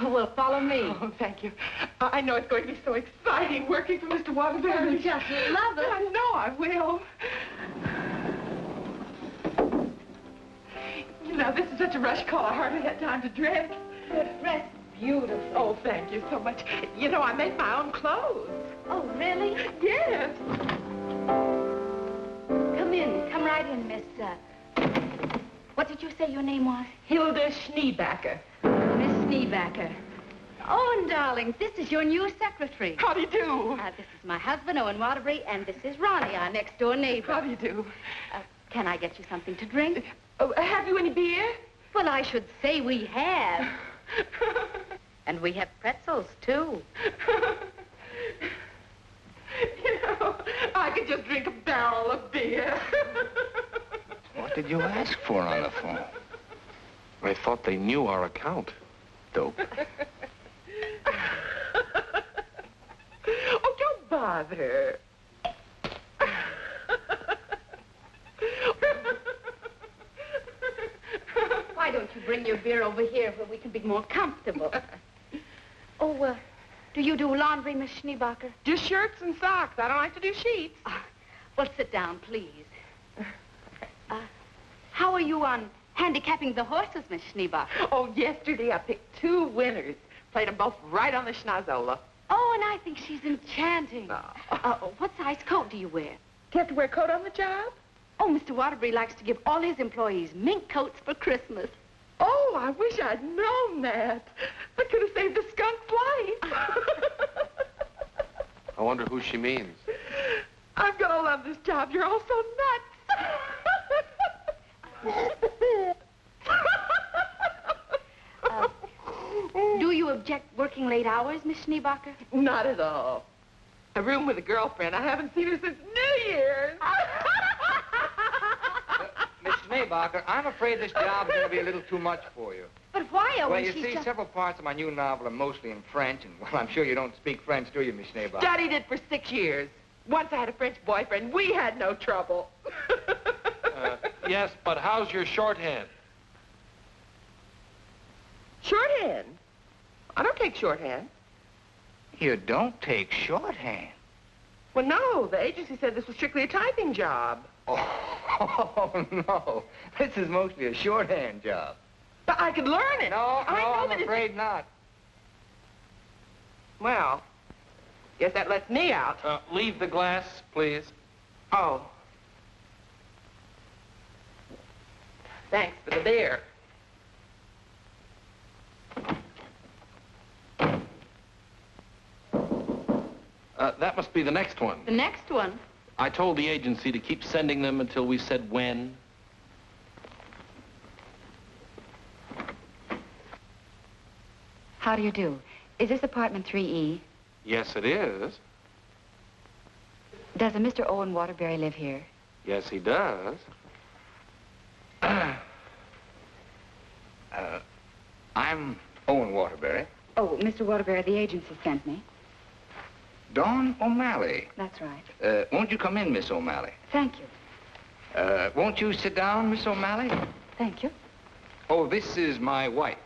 Well, follow me. Oh, thank you. I know it's going to be so exciting working for Mr. Waterbury. You just love it. I know I will. You know, this is such a rush call, I hardly had time to dress. Dress beautiful. Oh, thank you so much. You know, I make my own clothes. Oh, really? Yes. Come in. Come right in, Miss, what did you say your name was? Hilda Schneebacker. Miss Schneebacker. Owen, darling, this is your new secretary. How do you do? This is my husband, Owen Waterbury, and this is Ronnie, our next-door neighbor. How do you do? Can I get you something to drink? Have you any beer? Well, I should say we have. And we have pretzels, too. You know, I could just drink a barrel of beer. What did you ask for on the phone? I thought they knew our account. Dope. Oh, don't bother. Why don't you bring your beer over here where we can be more comfortable? Oh, do you do laundry, Miss Schneebacher? Just shirts and socks. I don't like to do sheets. Well, sit down, please. How are you on handicapping the horses, Miss Schneebacher? Oh, yesterday I picked 2 winners. Played them both right on the schnozola. Oh, and I think she's enchanting. Oh. What size coat do you wear? Do you have to wear a coat on the job? Oh, Mr. Waterbury likes to give all his employees mink coats for Christmas. Oh, I wish I'd known that. I could have saved a skunk's life. I wonder who she means. I'm going to love this job. You're all so nuts. Do you object working late hours, Miss Schneebacher? Not at all. A room with a girlfriend. I haven't seen her since New Year's. Miss Schneebacher, I'm afraid this job's going to be a little too much for you. But why, Owen? Well, you see, several parts of my new novel are mostly in French, and, well, I'm sure you don't speak French, do you, Miss Schneebacher? Studied it for 6 years. Once I had a French boyfriend. We had no trouble. Yes, but how's your shorthand? Shorthand? I don't take shorthand. You don't take shorthand? Well, no. The agency said this was strictly a typing job. Oh, no. This is mostly a shorthand job. But I could learn it. I'm afraid not. Well, guess that lets me out. Leave the glass, please. Oh. Thanks for the beer. That must be the next one. The next one? I told the agency to keep sending them until we said when. How do you do? Is this apartment 3E? Yes, it is. Does a Mr. Owen Waterbury live here? Yes, he does. I'm Owen Waterbury. Oh, Mr. Waterbury, the agency sent me. Dawn O'Malley. That's right. Won't you come in, Miss O'Malley? Thank you. Won't you sit down, Miss O'Malley? Thank you. Oh, this is my wife.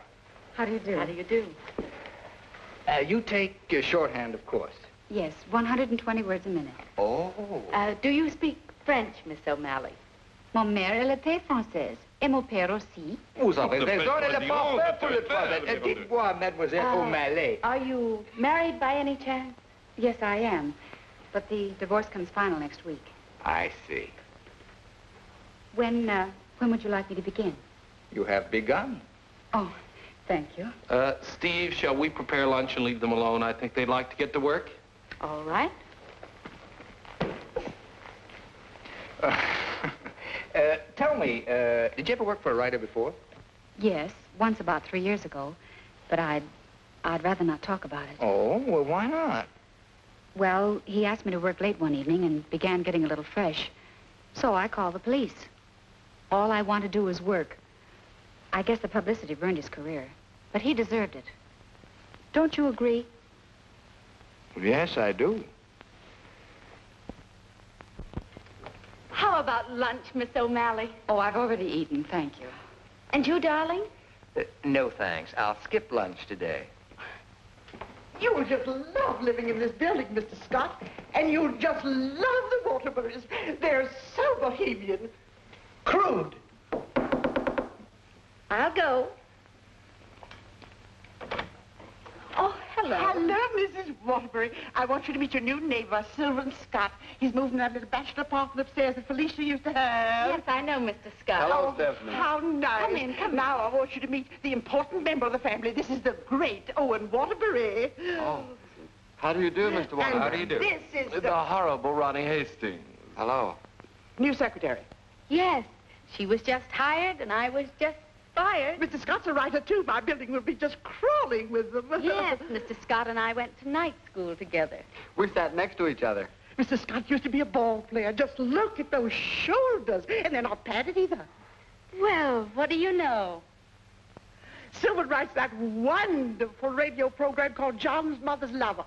How do you do? How do you do? You take shorthand, of course. Yes, 120 words a minute. Oh. Do you speak French, Miss O'Malley? Mon mère, elle était française. Et mon père aussi. Vous avez raison, elle est pas pour le travail. Dites-moi, Mademoiselle O'Malley. Are you married by any chance? Yes, I am. But the divorce comes final next week. I see. When would you like me to begin? You have begun. Oh, thank you. Steve, shall we prepare lunch and leave them alone? I think they'd like to get to work. All right. Tell me, did you ever work for a writer before? Yes, once about 3 years ago. But I'd rather not talk about it. Oh, well, why not? Well, he asked me to work late one evening and began getting a little fresh. So I called the police. All I want to do is work. I guess the publicity ruined his career. But he deserved it. Don't you agree? Yes, I do. How about lunch, Miss O'Malley? Oh, I've already eaten, thank you. And you, darling? No, thanks. I'll skip lunch today. You will just love living in this building, Mr. Scott. And you'll just love the Waterburys. They're so bohemian. Crude. I'll go. Oh, hello. Hello, Mrs. Waterbury. I want you to meet your new neighbor, Sylvan Scott. He's moved in that little bachelor apartment upstairs that Felicia used to have. Yes, I know, Mr. Scott. Hello, Stephanie. How nice. Come in, come in. Now I want you to meet the important member of the family. This is the great Owen Waterbury. Oh. How do you do, Mr. Waterbury? And How do you do? This is The horrible Ronnie Hastings. Hello. new secretary. Yes, she was just hired and I was just fired. Mr. Scott's a writer, too. My building will be just crawling with them. Yes, Mr. Scott and I went to night school together. We sat next to each other. Mr. Scott used to be a ball player. Just look at those shoulders. And they're not padded either. Well, what do you know? Sylvan writes that wonderful radio program called John's Mother's Lover.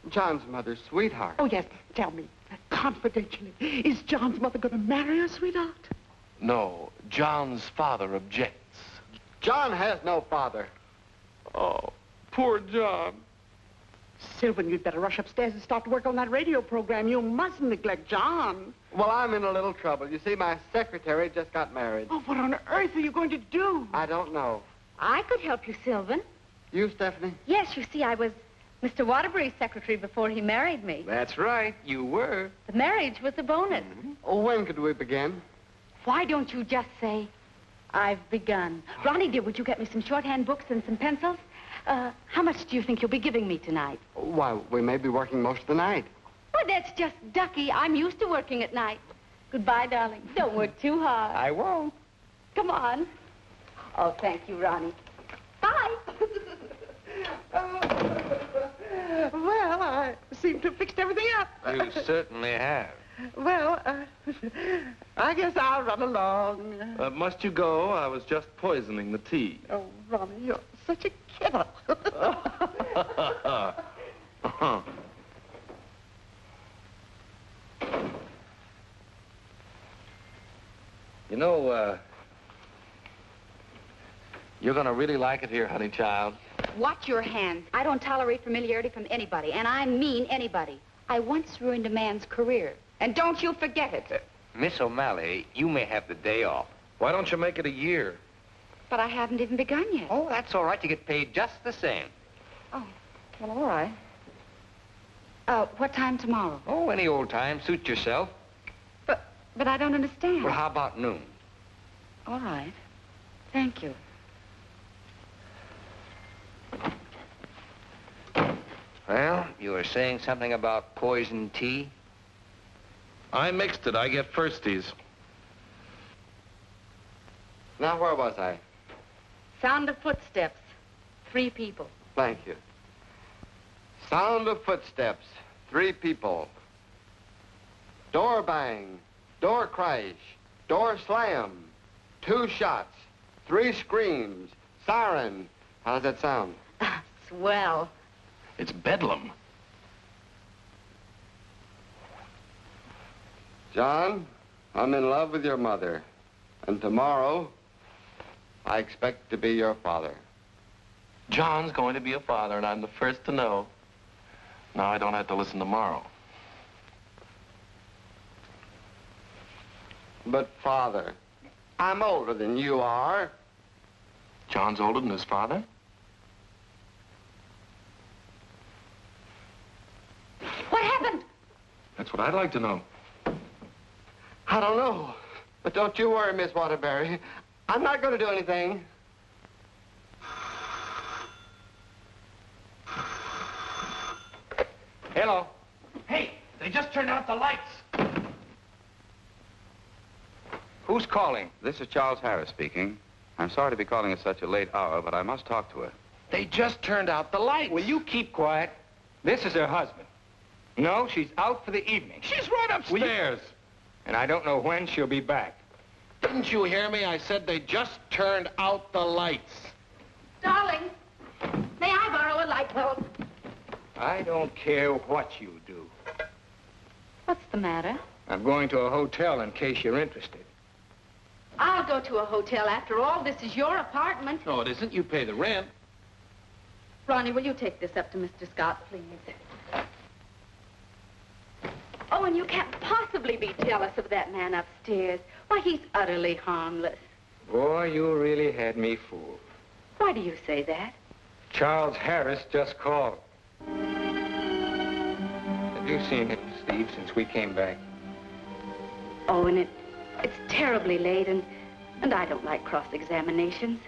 John's mother's sweetheart. Oh, yes. Tell me, confidentially, is John's mother going to marry her sweetheart? No, John's father objects. John has no father. Oh, poor John. Sylvan, you'd better rush upstairs and start to work on that radio program. You mustn't neglect John. Well, I'm in a little trouble. You see, my secretary just got married. Oh, what on earth are you going to do? I don't know. I could help you, Sylvan. You, Stephanie? Yes, you see, I was Mr. Waterbury's secretary before he married me. That's right, you were. The marriage was a bonus. Oh, when could we begin? Why don't you just say, I've begun? Ronnie, dear, would you get me some shorthand books and some pencils? How much do you think you'll be giving me tonight? Why, we may be working most of the night. Well, that's just ducky. I'm used to working at night. Goodbye, darling. Don't work too hard. I won't. Come on. Oh, thank you, Ronnie. Bye. Well, I seem to have fixed everything up. You certainly have. Well, I guess I'll run along. Must you go? I was just poisoning the tea. Oh, Ronnie, you're such a kidder. You know, you're gonna really like it here, honey child. Watch your hands. I don't tolerate familiarity from anybody, and I mean anybody. I once ruined a man's career, and don't you forget it. Miss O'Malley, you may have the day off. Why don't you make it a year? But I haven't even begun yet. Oh, that's all right. You get paid just the same. Oh, well, all right. What time tomorrow? Oh, any old time. Suit yourself. But I don't understand. Well, how about noon? All right. Thank you. Well, you were saying something about poison tea? I mixed it. I get firsties. Now, where was I? Sound of footsteps. 3 people. Thank you. Sound of footsteps. 3 people. Door bang. Door crash. Door slam. 2 shots. 3 screams. Siren. How does that sound? Swell. It's bedlam. John, I'm in love with your mother. And tomorrow, I expect to be your father. John's going to be a father, and I'm the first to know. Now I don't have to listen tomorrow. But, Father, I'm older than you are. John's older than his father? What happened? That's what I'd like to know. I don't know. But don't you worry, Miss Waterbury. I'm not going to do anything. Hello. Hey, they just turned out the lights. Who's calling? This is Charles Harris speaking. I'm sorry to be calling at such a late hour, but I must talk to her. They just turned out the lights. Will you keep quiet? This is her husband. No, she's out for the evening. She's right upstairs. And I don't know when she'll be back. Didn't you hear me? I said they just turned out the lights. Darling, may I borrow a light bulb? I don't care what you do. What's the matter? I'm going to a hotel in case you're interested. I'll go to a hotel. After all, this is your apartment. No, it isn't. You pay the rent. Ronnie, will you take this up to Mr. Scott, please? Oh, and you can't possibly be jealous of that man upstairs. Why, he's utterly harmless. Boy, you really had me fooled. Why do you say that? Charles Harris just called. Have you seen him, Steve, since we came back? Oh, and it's terribly late, and I don't like cross-examinations.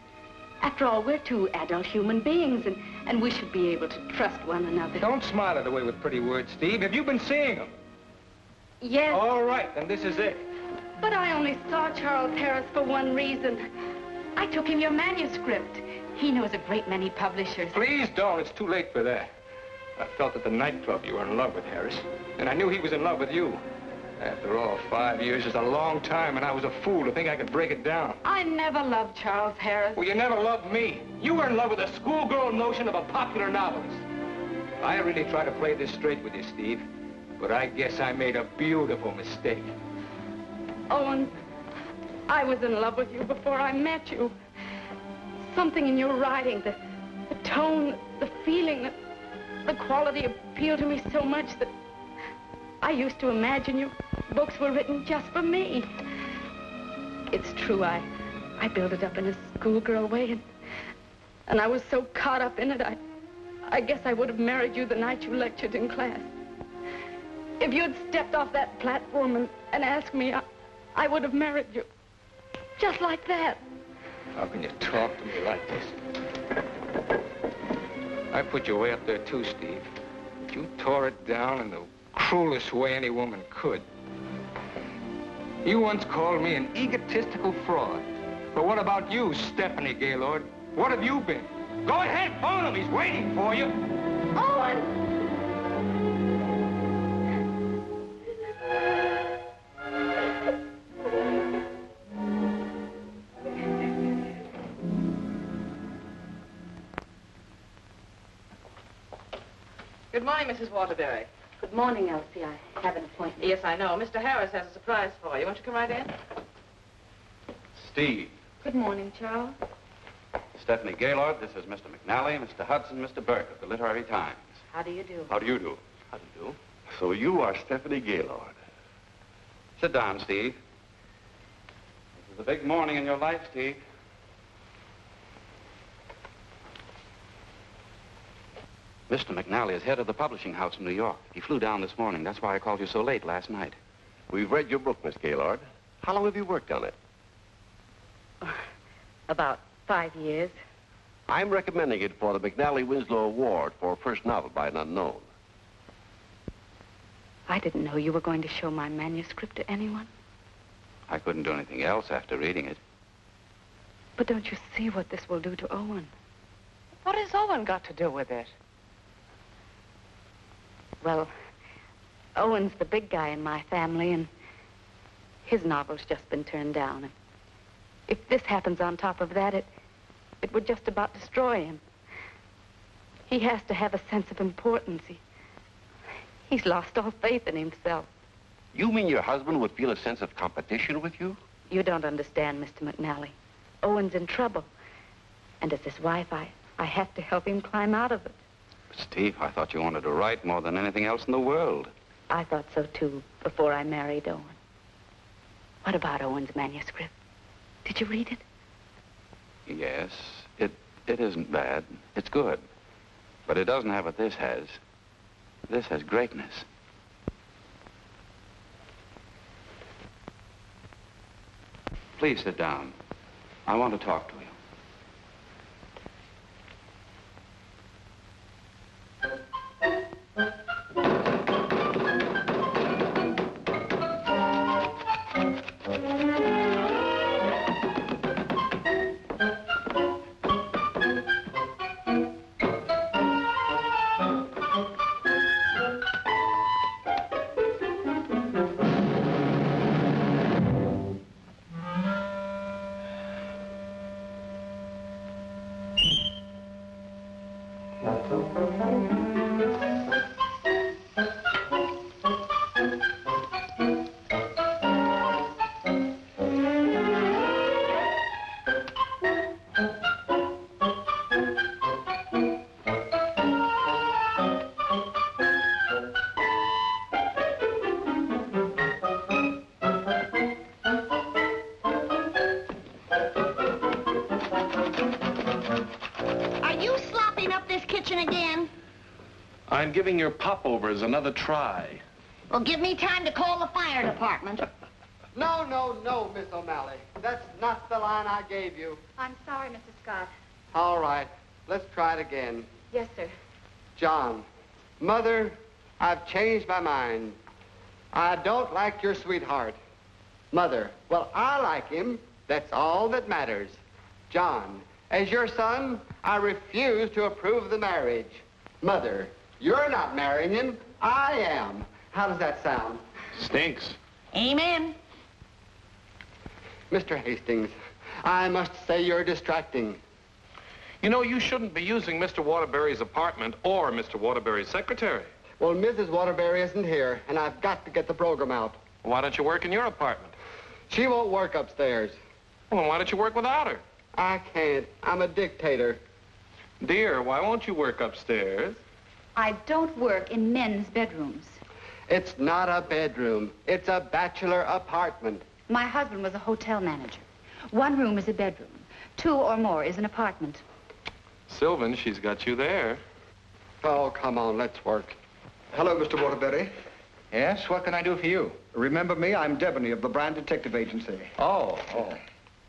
After all, we're two adult human beings, and we should be able to trust one another. Don't smile it away with pretty words, Steve. Have you been seeing him? Yes. All right, then this is it. But I only saw Charles Harris for one reason. I took him your manuscript. He knows a great many publishers. Please don't. It's too late for that. I felt at the nightclub you were in love with Harris, and I knew he was in love with you. After all, 5 years is a long time, and I was a fool to think I could break it down. I never loved Charles Harris. Well, you never loved me. You were in love with a schoolgirl notion of a popular novelist. I really try to play this straight with you, Steve, but I guess I made a beautiful mistake. Owen, I was in love with you before I met you. Something in your writing, the tone, the feeling, the quality appealed to me so much that I used to imagine your books were written just for me. It's true, I built it up in a schoolgirl way, and I was so caught up in it, I guess I would have married you the night you lectured in class. If you'd stepped off that platform and asked me, I would have married you. Just like that. How can you talk to me like this? I put you way up there, too, Steve. But you tore it down in the cruelest way any woman could. You once called me an egotistical fraud. But what about you, Stephanie Gaylord? What have you been? Go ahead, phone him. He's waiting for you. Owen! Good morning, Mrs. Waterbury. Good morning, Elsie. I have an appointment. Yes, I know. Mr. Harris has a surprise for you. Won't you come right in? Steve. Good morning, Charles. Stephanie Gaylord, this is Mr. McNally, Mr. Hudson, Mr. Burke of the Literary Times. How do you do? How do you do? How do you do? So you are Stephanie Gaylord. Sit down, Steve. This is a big morning in your life, Steve. Mr. McNally is head of the publishing house in New York. He flew down this morning. That's why I called you so late last night. We've read your book, Miss Gaylord. How long have you worked on it? About 5 years. I'm recommending it for the McNally Winslow Award for first novel by an unknown. I didn't know you were going to show my manuscript to anyone. I couldn't do anything else after reading it. But don't you see what this will do to Owen? What has Owen got to do with it? Well, Owen's the big guy in my family, and his novel's just been turned down. And if this happens on top of that, it would just about destroy him. He has to have a sense of importance. He's lost all faith in himself. You mean your husband would feel a sense of competition with you? You don't understand, Mr. McNally. Owen's in trouble. And as his wife, I have to help him climb out of it. Steve, I thought you wanted to write more than anything else in the world. I thought so, too, before I married Owen. What about Owen's manuscript? Did you read it? Yes, it isn't bad. It's good. But it doesn't have what this has. This has greatness. Please sit down. I want to talk to you. I'm giving your popovers another try. Well, give me time to call the fire department. No, Miss O'Malley. That's not the line I gave you. I'm sorry, Mr. Scott. All right, let's try it again. Yes, sir. John, Mother, I've changed my mind. I don't like your sweetheart. Mother, well, I like him. That's all that matters. John, as your son, I refuse to approve the marriage. Mother, you're not marrying him. I am. How does that sound? Stinks. Amen. Mr. Hastings, I must say you're distracting. You know, you shouldn't be using Mr. Waterbury's apartment or Mr. Waterbury's secretary. Well, Mrs. Waterbury isn't here, and I've got to get the program out. Why don't you work in your apartment? She won't work upstairs. Well, then why don't you work without her? I can't. I'm a dictator. Dear, why won't you work upstairs? I don't work in men's bedrooms. It's not a bedroom. It's a bachelor apartment. My husband was a hotel manager. One room is a bedroom. 2 or more is an apartment. Sylvan, she's got you there. Oh, come on, let's work. Hello, Mr. Waterbury. Yes, what can I do for you? Remember me? I'm Devaney of the Brand Detective Agency. Oh.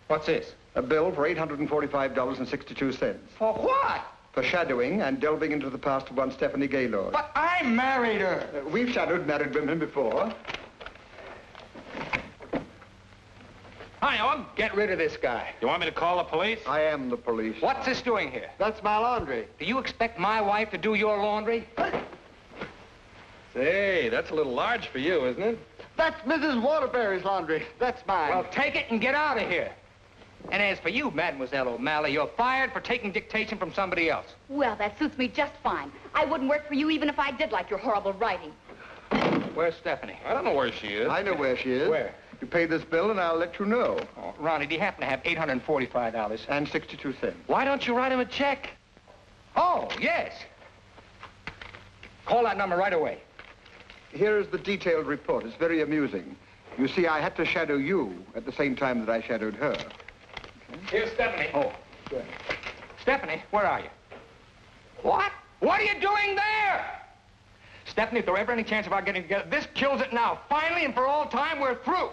What's this? A bill for $845.62. For what? For shadowing and delving into the past of one Stephanie Gaylord. But I married her. We've shadowed married women before. Hi, Owen. Get rid of this guy. You want me to call the police? I am the police. What's this doing here? That's my laundry. Do you expect my wife to do your laundry? Say, that's a little large for you, isn't it? That's Mrs. Waterbury's laundry. That's mine. Well, take it and get out of here. And as for you, Mademoiselle O'Malley, you're fired for taking dictation from somebody else. Well, that suits me just fine. I wouldn't work for you even if I did like your horrible writing. Where's Stephanie? I don't know where she is. I know where she is. Where? You pay this bill and I'll let you know. Oh, Ronnie, do you happen to have $845? And 62 cents. Why don't you write him a check? Oh, yes. Call that number right away. Here is the detailed report. It's very amusing. You see, I had to shadow you at the same time that I shadowed her. Here's Stephanie. Oh, good. Stephanie, where are you? What? What are you doing there? Stephanie, if there were ever any chance of our getting together, this kills it now. Finally and for all time, we're through.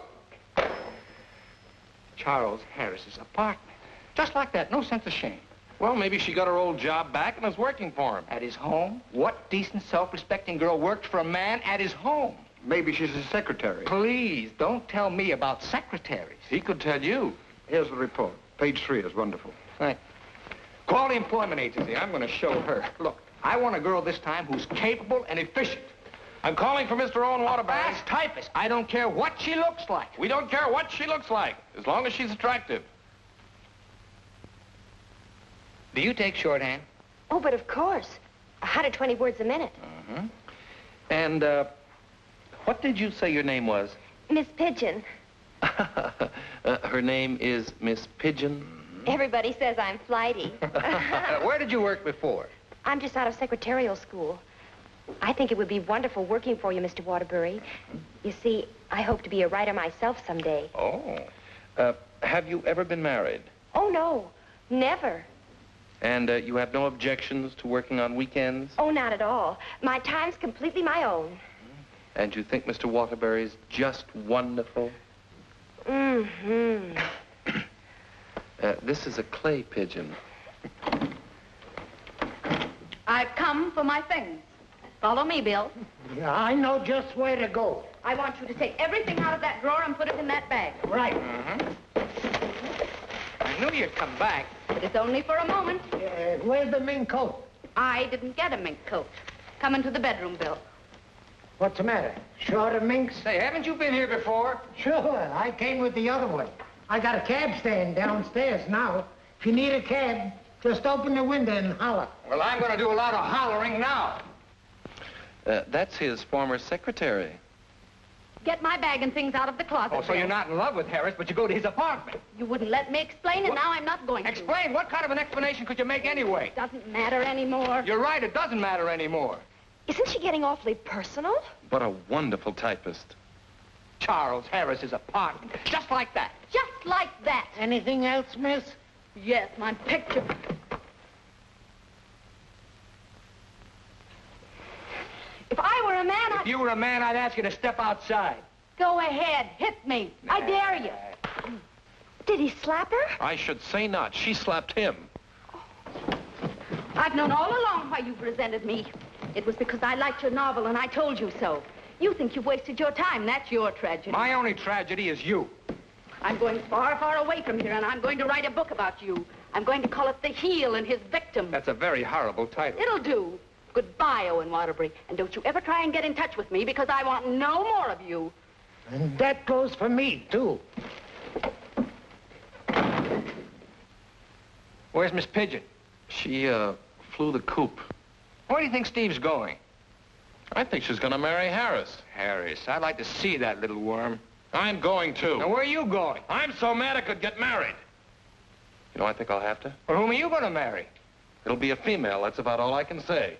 Charles Harris's apartment. Just like that, no sense of shame. Well, maybe she got her old job back and is working for him. At his home? What decent, self-respecting girl worked for a man at his home? Maybe she's his secretary. Please, don't tell me about secretaries. He could tell you. Here's the report. Page 3 is wonderful. Right. Call the employment agency. I'm going to show her. Look, I want a girl this time who's capable and efficient. I'm calling for Mr. Owen Waterbury. Fast typist. I don't care what she looks like. We don't care what she looks like, as long as she's attractive. Do you take shorthand? Oh, but of course. 120 words a minute. Uh-huh. And, What did you say your name was? Miss Pigeon. Her name is Miss Pigeon. Everybody says I'm flighty. Where did you work before? I'm just out of secretarial school. I think it would be wonderful working for you, Mr. Waterbury. You see, I hope to be a writer myself someday. Oh. Have you ever been married? Oh, no. Never. And you have no objections to working on weekends? Oh, not at all. My time's completely my own. And you think Mr. Waterbury's just wonderful? Mm-hmm. This is a clay pigeon. I've come for my things. Follow me, Bill. Yeah, I know just where to go. I want you to take everything out of that drawer and put it in that bag. Right. I knew you'd come back. But it's only for a moment. Where's the mink coat? I didn't get a mink coat. Come into the bedroom, Bill. What's the matter? Short of minks? Say, haven't you been here before? Sure, I came with the other one. I got a cab stand downstairs now. If you need a cab, just open the window and holler. Well, I'm going to do a lot of hollering now. That's his former secretary. Get my bag and things out of the closet. Oh, so you're not in love with Harris, but you go to his apartment. You wouldn't let me explain, and now I'm not going to. Explain? What kind of an explanation could you make anyway? Doesn't matter anymore. You're right, it doesn't matter anymore. Isn't she getting awfully personal? What a wonderful typist. Charles Harris's apartment. Just like that. Just like that. Anything else, miss? Yes, my picture. If I were a man, If you were a man, I'd ask you to step outside. Go ahead, hit me. I dare you. Did he slap her? I should say not. She slapped him. I've known all along why you've resented me. It was because I liked your novel and I told you so. You think you've wasted your time. That's your tragedy. My only tragedy is you. I'm going far, far away from here, and I'm going to write a book about you. I'm going to call it The Heel and His Victim. That's a very horrible title. It'll do. Goodbye, Owen Waterbury. And don't you ever try and get in touch with me, because I want no more of you. And that goes for me, too. Where's Miss Pigeon? She, flew the coop. Where do you think Steve's going? I think she's gonna marry Harris. Harris, I'd like to see that little worm. I'm going to. Now, where are you going? I'm so mad I could get married. You know, I think I'll have to. Well, whom are you going to marry? It'll be a female. That's about all I can say.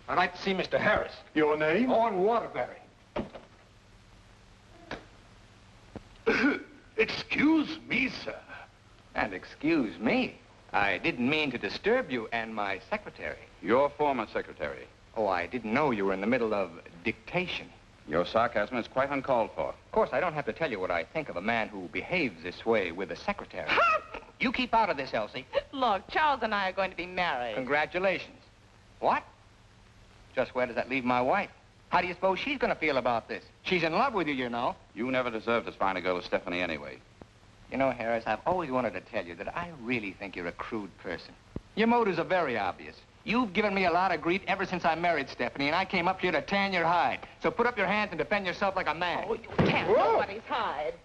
I'd like to see Mr. Harris. Your name? Owen Waterbury. Excuse me, sir. And excuse me. I didn't mean to disturb you and my secretary. Your former secretary. Oh, I didn't know you were in the middle of dictation. Your sarcasm is quite uncalled for. Of course, I don't have to tell you what I think of a man who behaves this way with a secretary. You keep out of this, Elsie. Look, Charles and I are going to be married. Congratulations. What? Just where does that leave my wife? How do you suppose she's going to feel about this? She's in love with you, you know. You never deserved as fine a girl as Stephanie anyway. You know, Harris, I've always wanted to tell you that I really think you're a crude person. Your motives are very obvious. You've given me a lot of grief ever since I married Stephanie, and I came up here to tan your hide. So put up your hands and defend yourself like a man. Oh, you can't nobody's hide.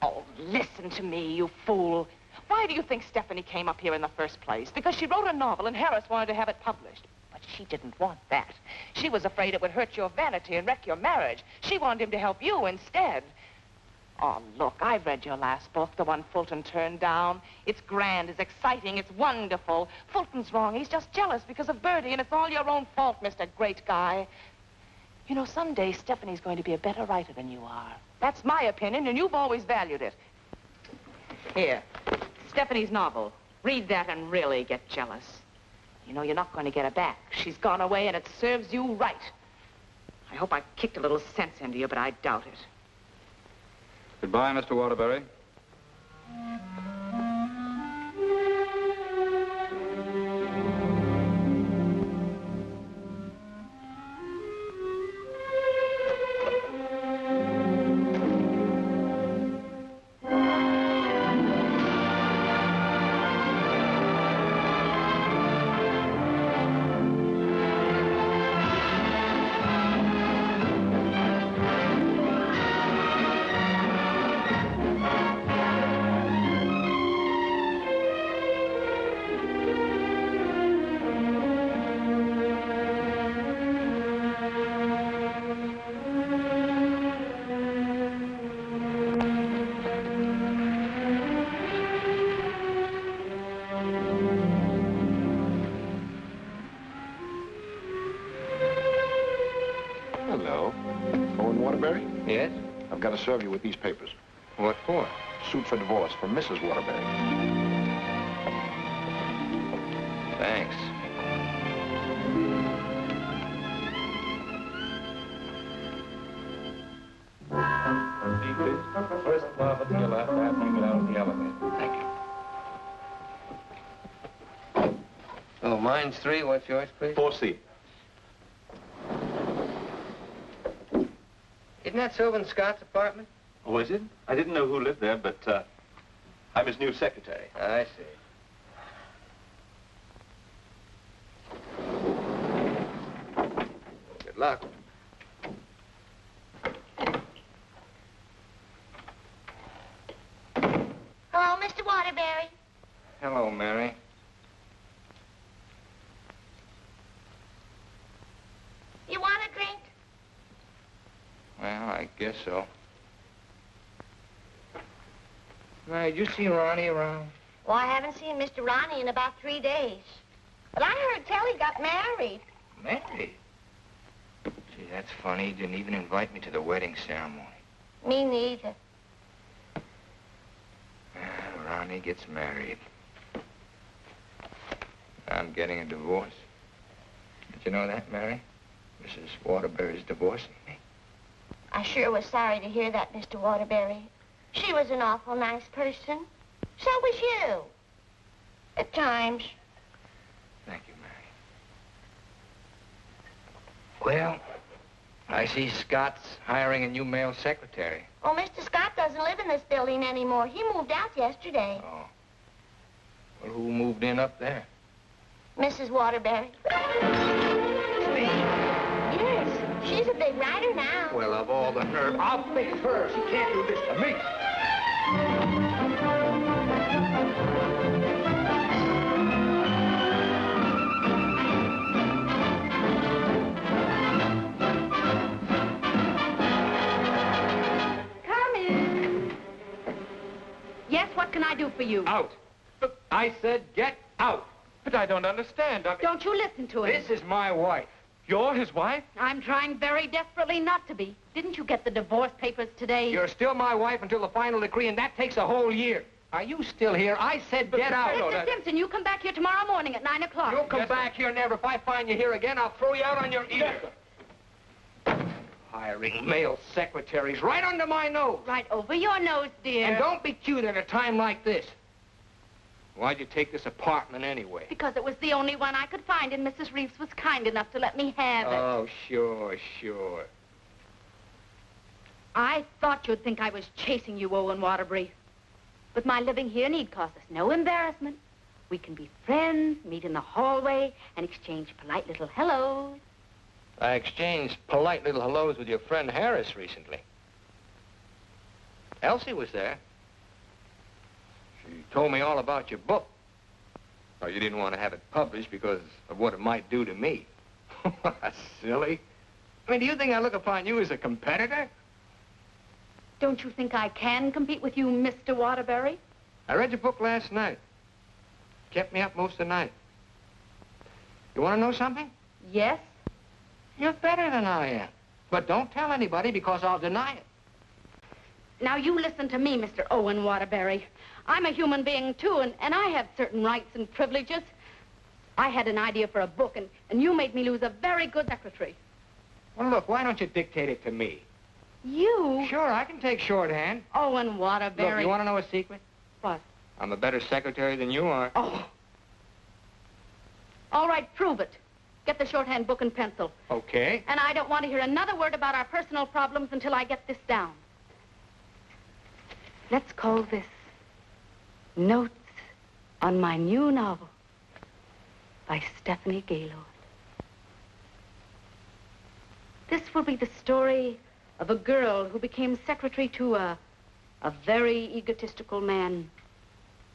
Oh, listen to me, you fool. Why do you think Stephanie came up here in the first place? Because she wrote a novel and Harris wanted to have it published. But she didn't want that. She was afraid it would hurt your vanity and wreck your marriage. She wanted him to help you instead. Oh, look, I've read your last book, the one Fulton turned down. It's grand, it's exciting, it's wonderful. Fulton's wrong. He's just jealous because of Bertie, and it's all your own fault, Mr. Great Guy. You know, someday Stephanie's going to be a better writer than you are. That's my opinion, and you've always valued it. Here, Stephanie's novel. Read that and really get jealous. You know, you're not going to get her back. She's gone away, and it serves you right. I hope I kicked a little sense into you, but I doubt it. Goodbye, Mr. Waterbury. Yes? I've got to serve you with these papers. What for? Suit for divorce for Mrs. Waterbury. Thanks. First floor to your left after you get out of the elevator. Thank you. Oh, mine's 3. What's yours, please? 4C. Isn't that Sylvan Scott's apartment? Oh, is it? I didn't know who lived there, but I'm his new secretary. I see. Good luck. Hello, Mr. Waterbury. Hello, Mary. You want a drink? Well, I guess so. Mary, did you see Ronnie around? Well, I haven't seen Mr. Ronnie in about 3 days. But I heard Telly got married. Married? Gee, that's funny. He didn't even invite me to the wedding ceremony. Me neither. Well, Ronnie gets married. I'm getting a divorce. Did you know that, Mary? Mrs. Waterbury's divorcing me. I sure was sorry to hear that, Mr. Waterbury. She was an awful nice person. So was you. At times. Thank you, Mary. Well, I see Scott's hiring a new male secretary. Oh, Mr. Scott doesn't live in this building anymore. He moved out yesterday. Oh. Well, who moved in up there? Mrs. Waterbury. Yes, she's a big writer now. Well, of all the nerve, I'll fix her. She can't do this to me. Come in. Yes, what can I do for you? Out. Look, I said get out. But I don't understand. Don't you listen to him. This is my wife. You're his wife? I'm trying very desperately not to be. Didn't you get the divorce papers today? You're still my wife until the final decree, and that takes a whole year. Are you still here? I said get out. Mr. Simpson, you come back here tomorrow morning at 9 o'clock. You'll come back here never. If I find you here again, I'll throw you out on your ear. Hiring male secretaries right under my nose. Right over your nose, dear. And don't be cute at a time like this. Why'd you take this apartment anyway? Because it was the only one I could find, and Mrs. Reeves was kind enough to let me have it. Oh, sure, sure. I thought you'd think I was chasing you, Owen Waterbury. But my living here need cost us no embarrassment. We can be friends, meet in the hallway, and exchange polite little hellos. I exchanged polite little hellos with your friend Harris recently. Elsie was there. She told me all about your book. Oh, you didn't want to have it published because of what it might do to me. Silly. I mean, do you think I look upon you as a competitor? Don't you think I can compete with you, Mr. Waterbury? I read your book last night. Kept me up most of the night. You want to know something? Yes. You're better than I am. But don't tell anybody because I'll deny it. Now, you listen to me, Mr. Owen Waterbury. I'm a human being, too, and I have certain rights and privileges. I had an idea for a book, and you made me lose a very good secretary. Well, look, why don't you dictate it to me? You? Sure, I can take shorthand. Owen Waterbury. Look, you want to know a secret? What? I'm a better secretary than you are. Oh. All right, prove it. Get the shorthand book and pencil. Okay. And I don't want to hear another word about our personal problems until I get this down. Let's call this Notes on My New Novel by Stephanie Gaylord. This will be the story of a girl who became secretary to a very egotistical man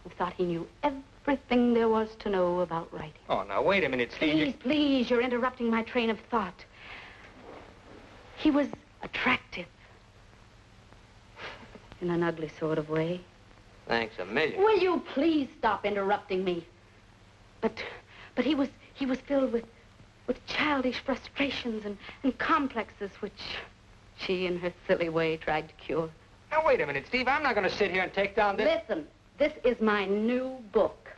who thought he knew everything there was to know about writing. Oh, now, wait a minute, Steve. Please, you're interrupting my train of thought. He was attractive. In an ugly sort of way. Thanks a million. Will you please stop interrupting me? But he was filled with childish frustrations and complexes which she, in her silly way, tried to cure. Now, wait a minute, Steve. I'm not going to sit here and take down this... Listen, this is my new book.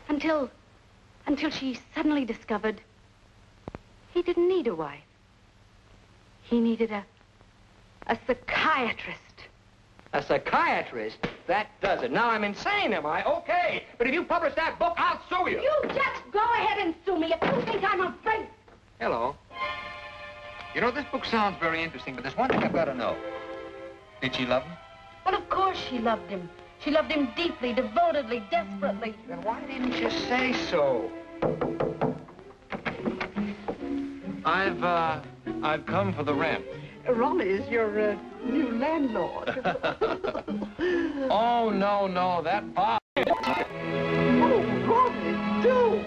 Until she suddenly discovered he didn't need a wife. He needed a psychiatrist. A psychiatrist? That does it. Now I'm insane, am I? Okay. But if you publish that book, I'll sue you. You just go ahead and sue me if you think I'm afraid. Hello. You know, this book sounds very interesting, but there's one thing I've got to know. Did she love him? Well, of course she loved him. She loved him deeply, devotedly, desperately. Then why didn't you say so? I've come for the rent. Ronnie's your new landlord. Oh, no, that Bob. Oh, Ronnie, do!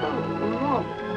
Oh, Ronnie.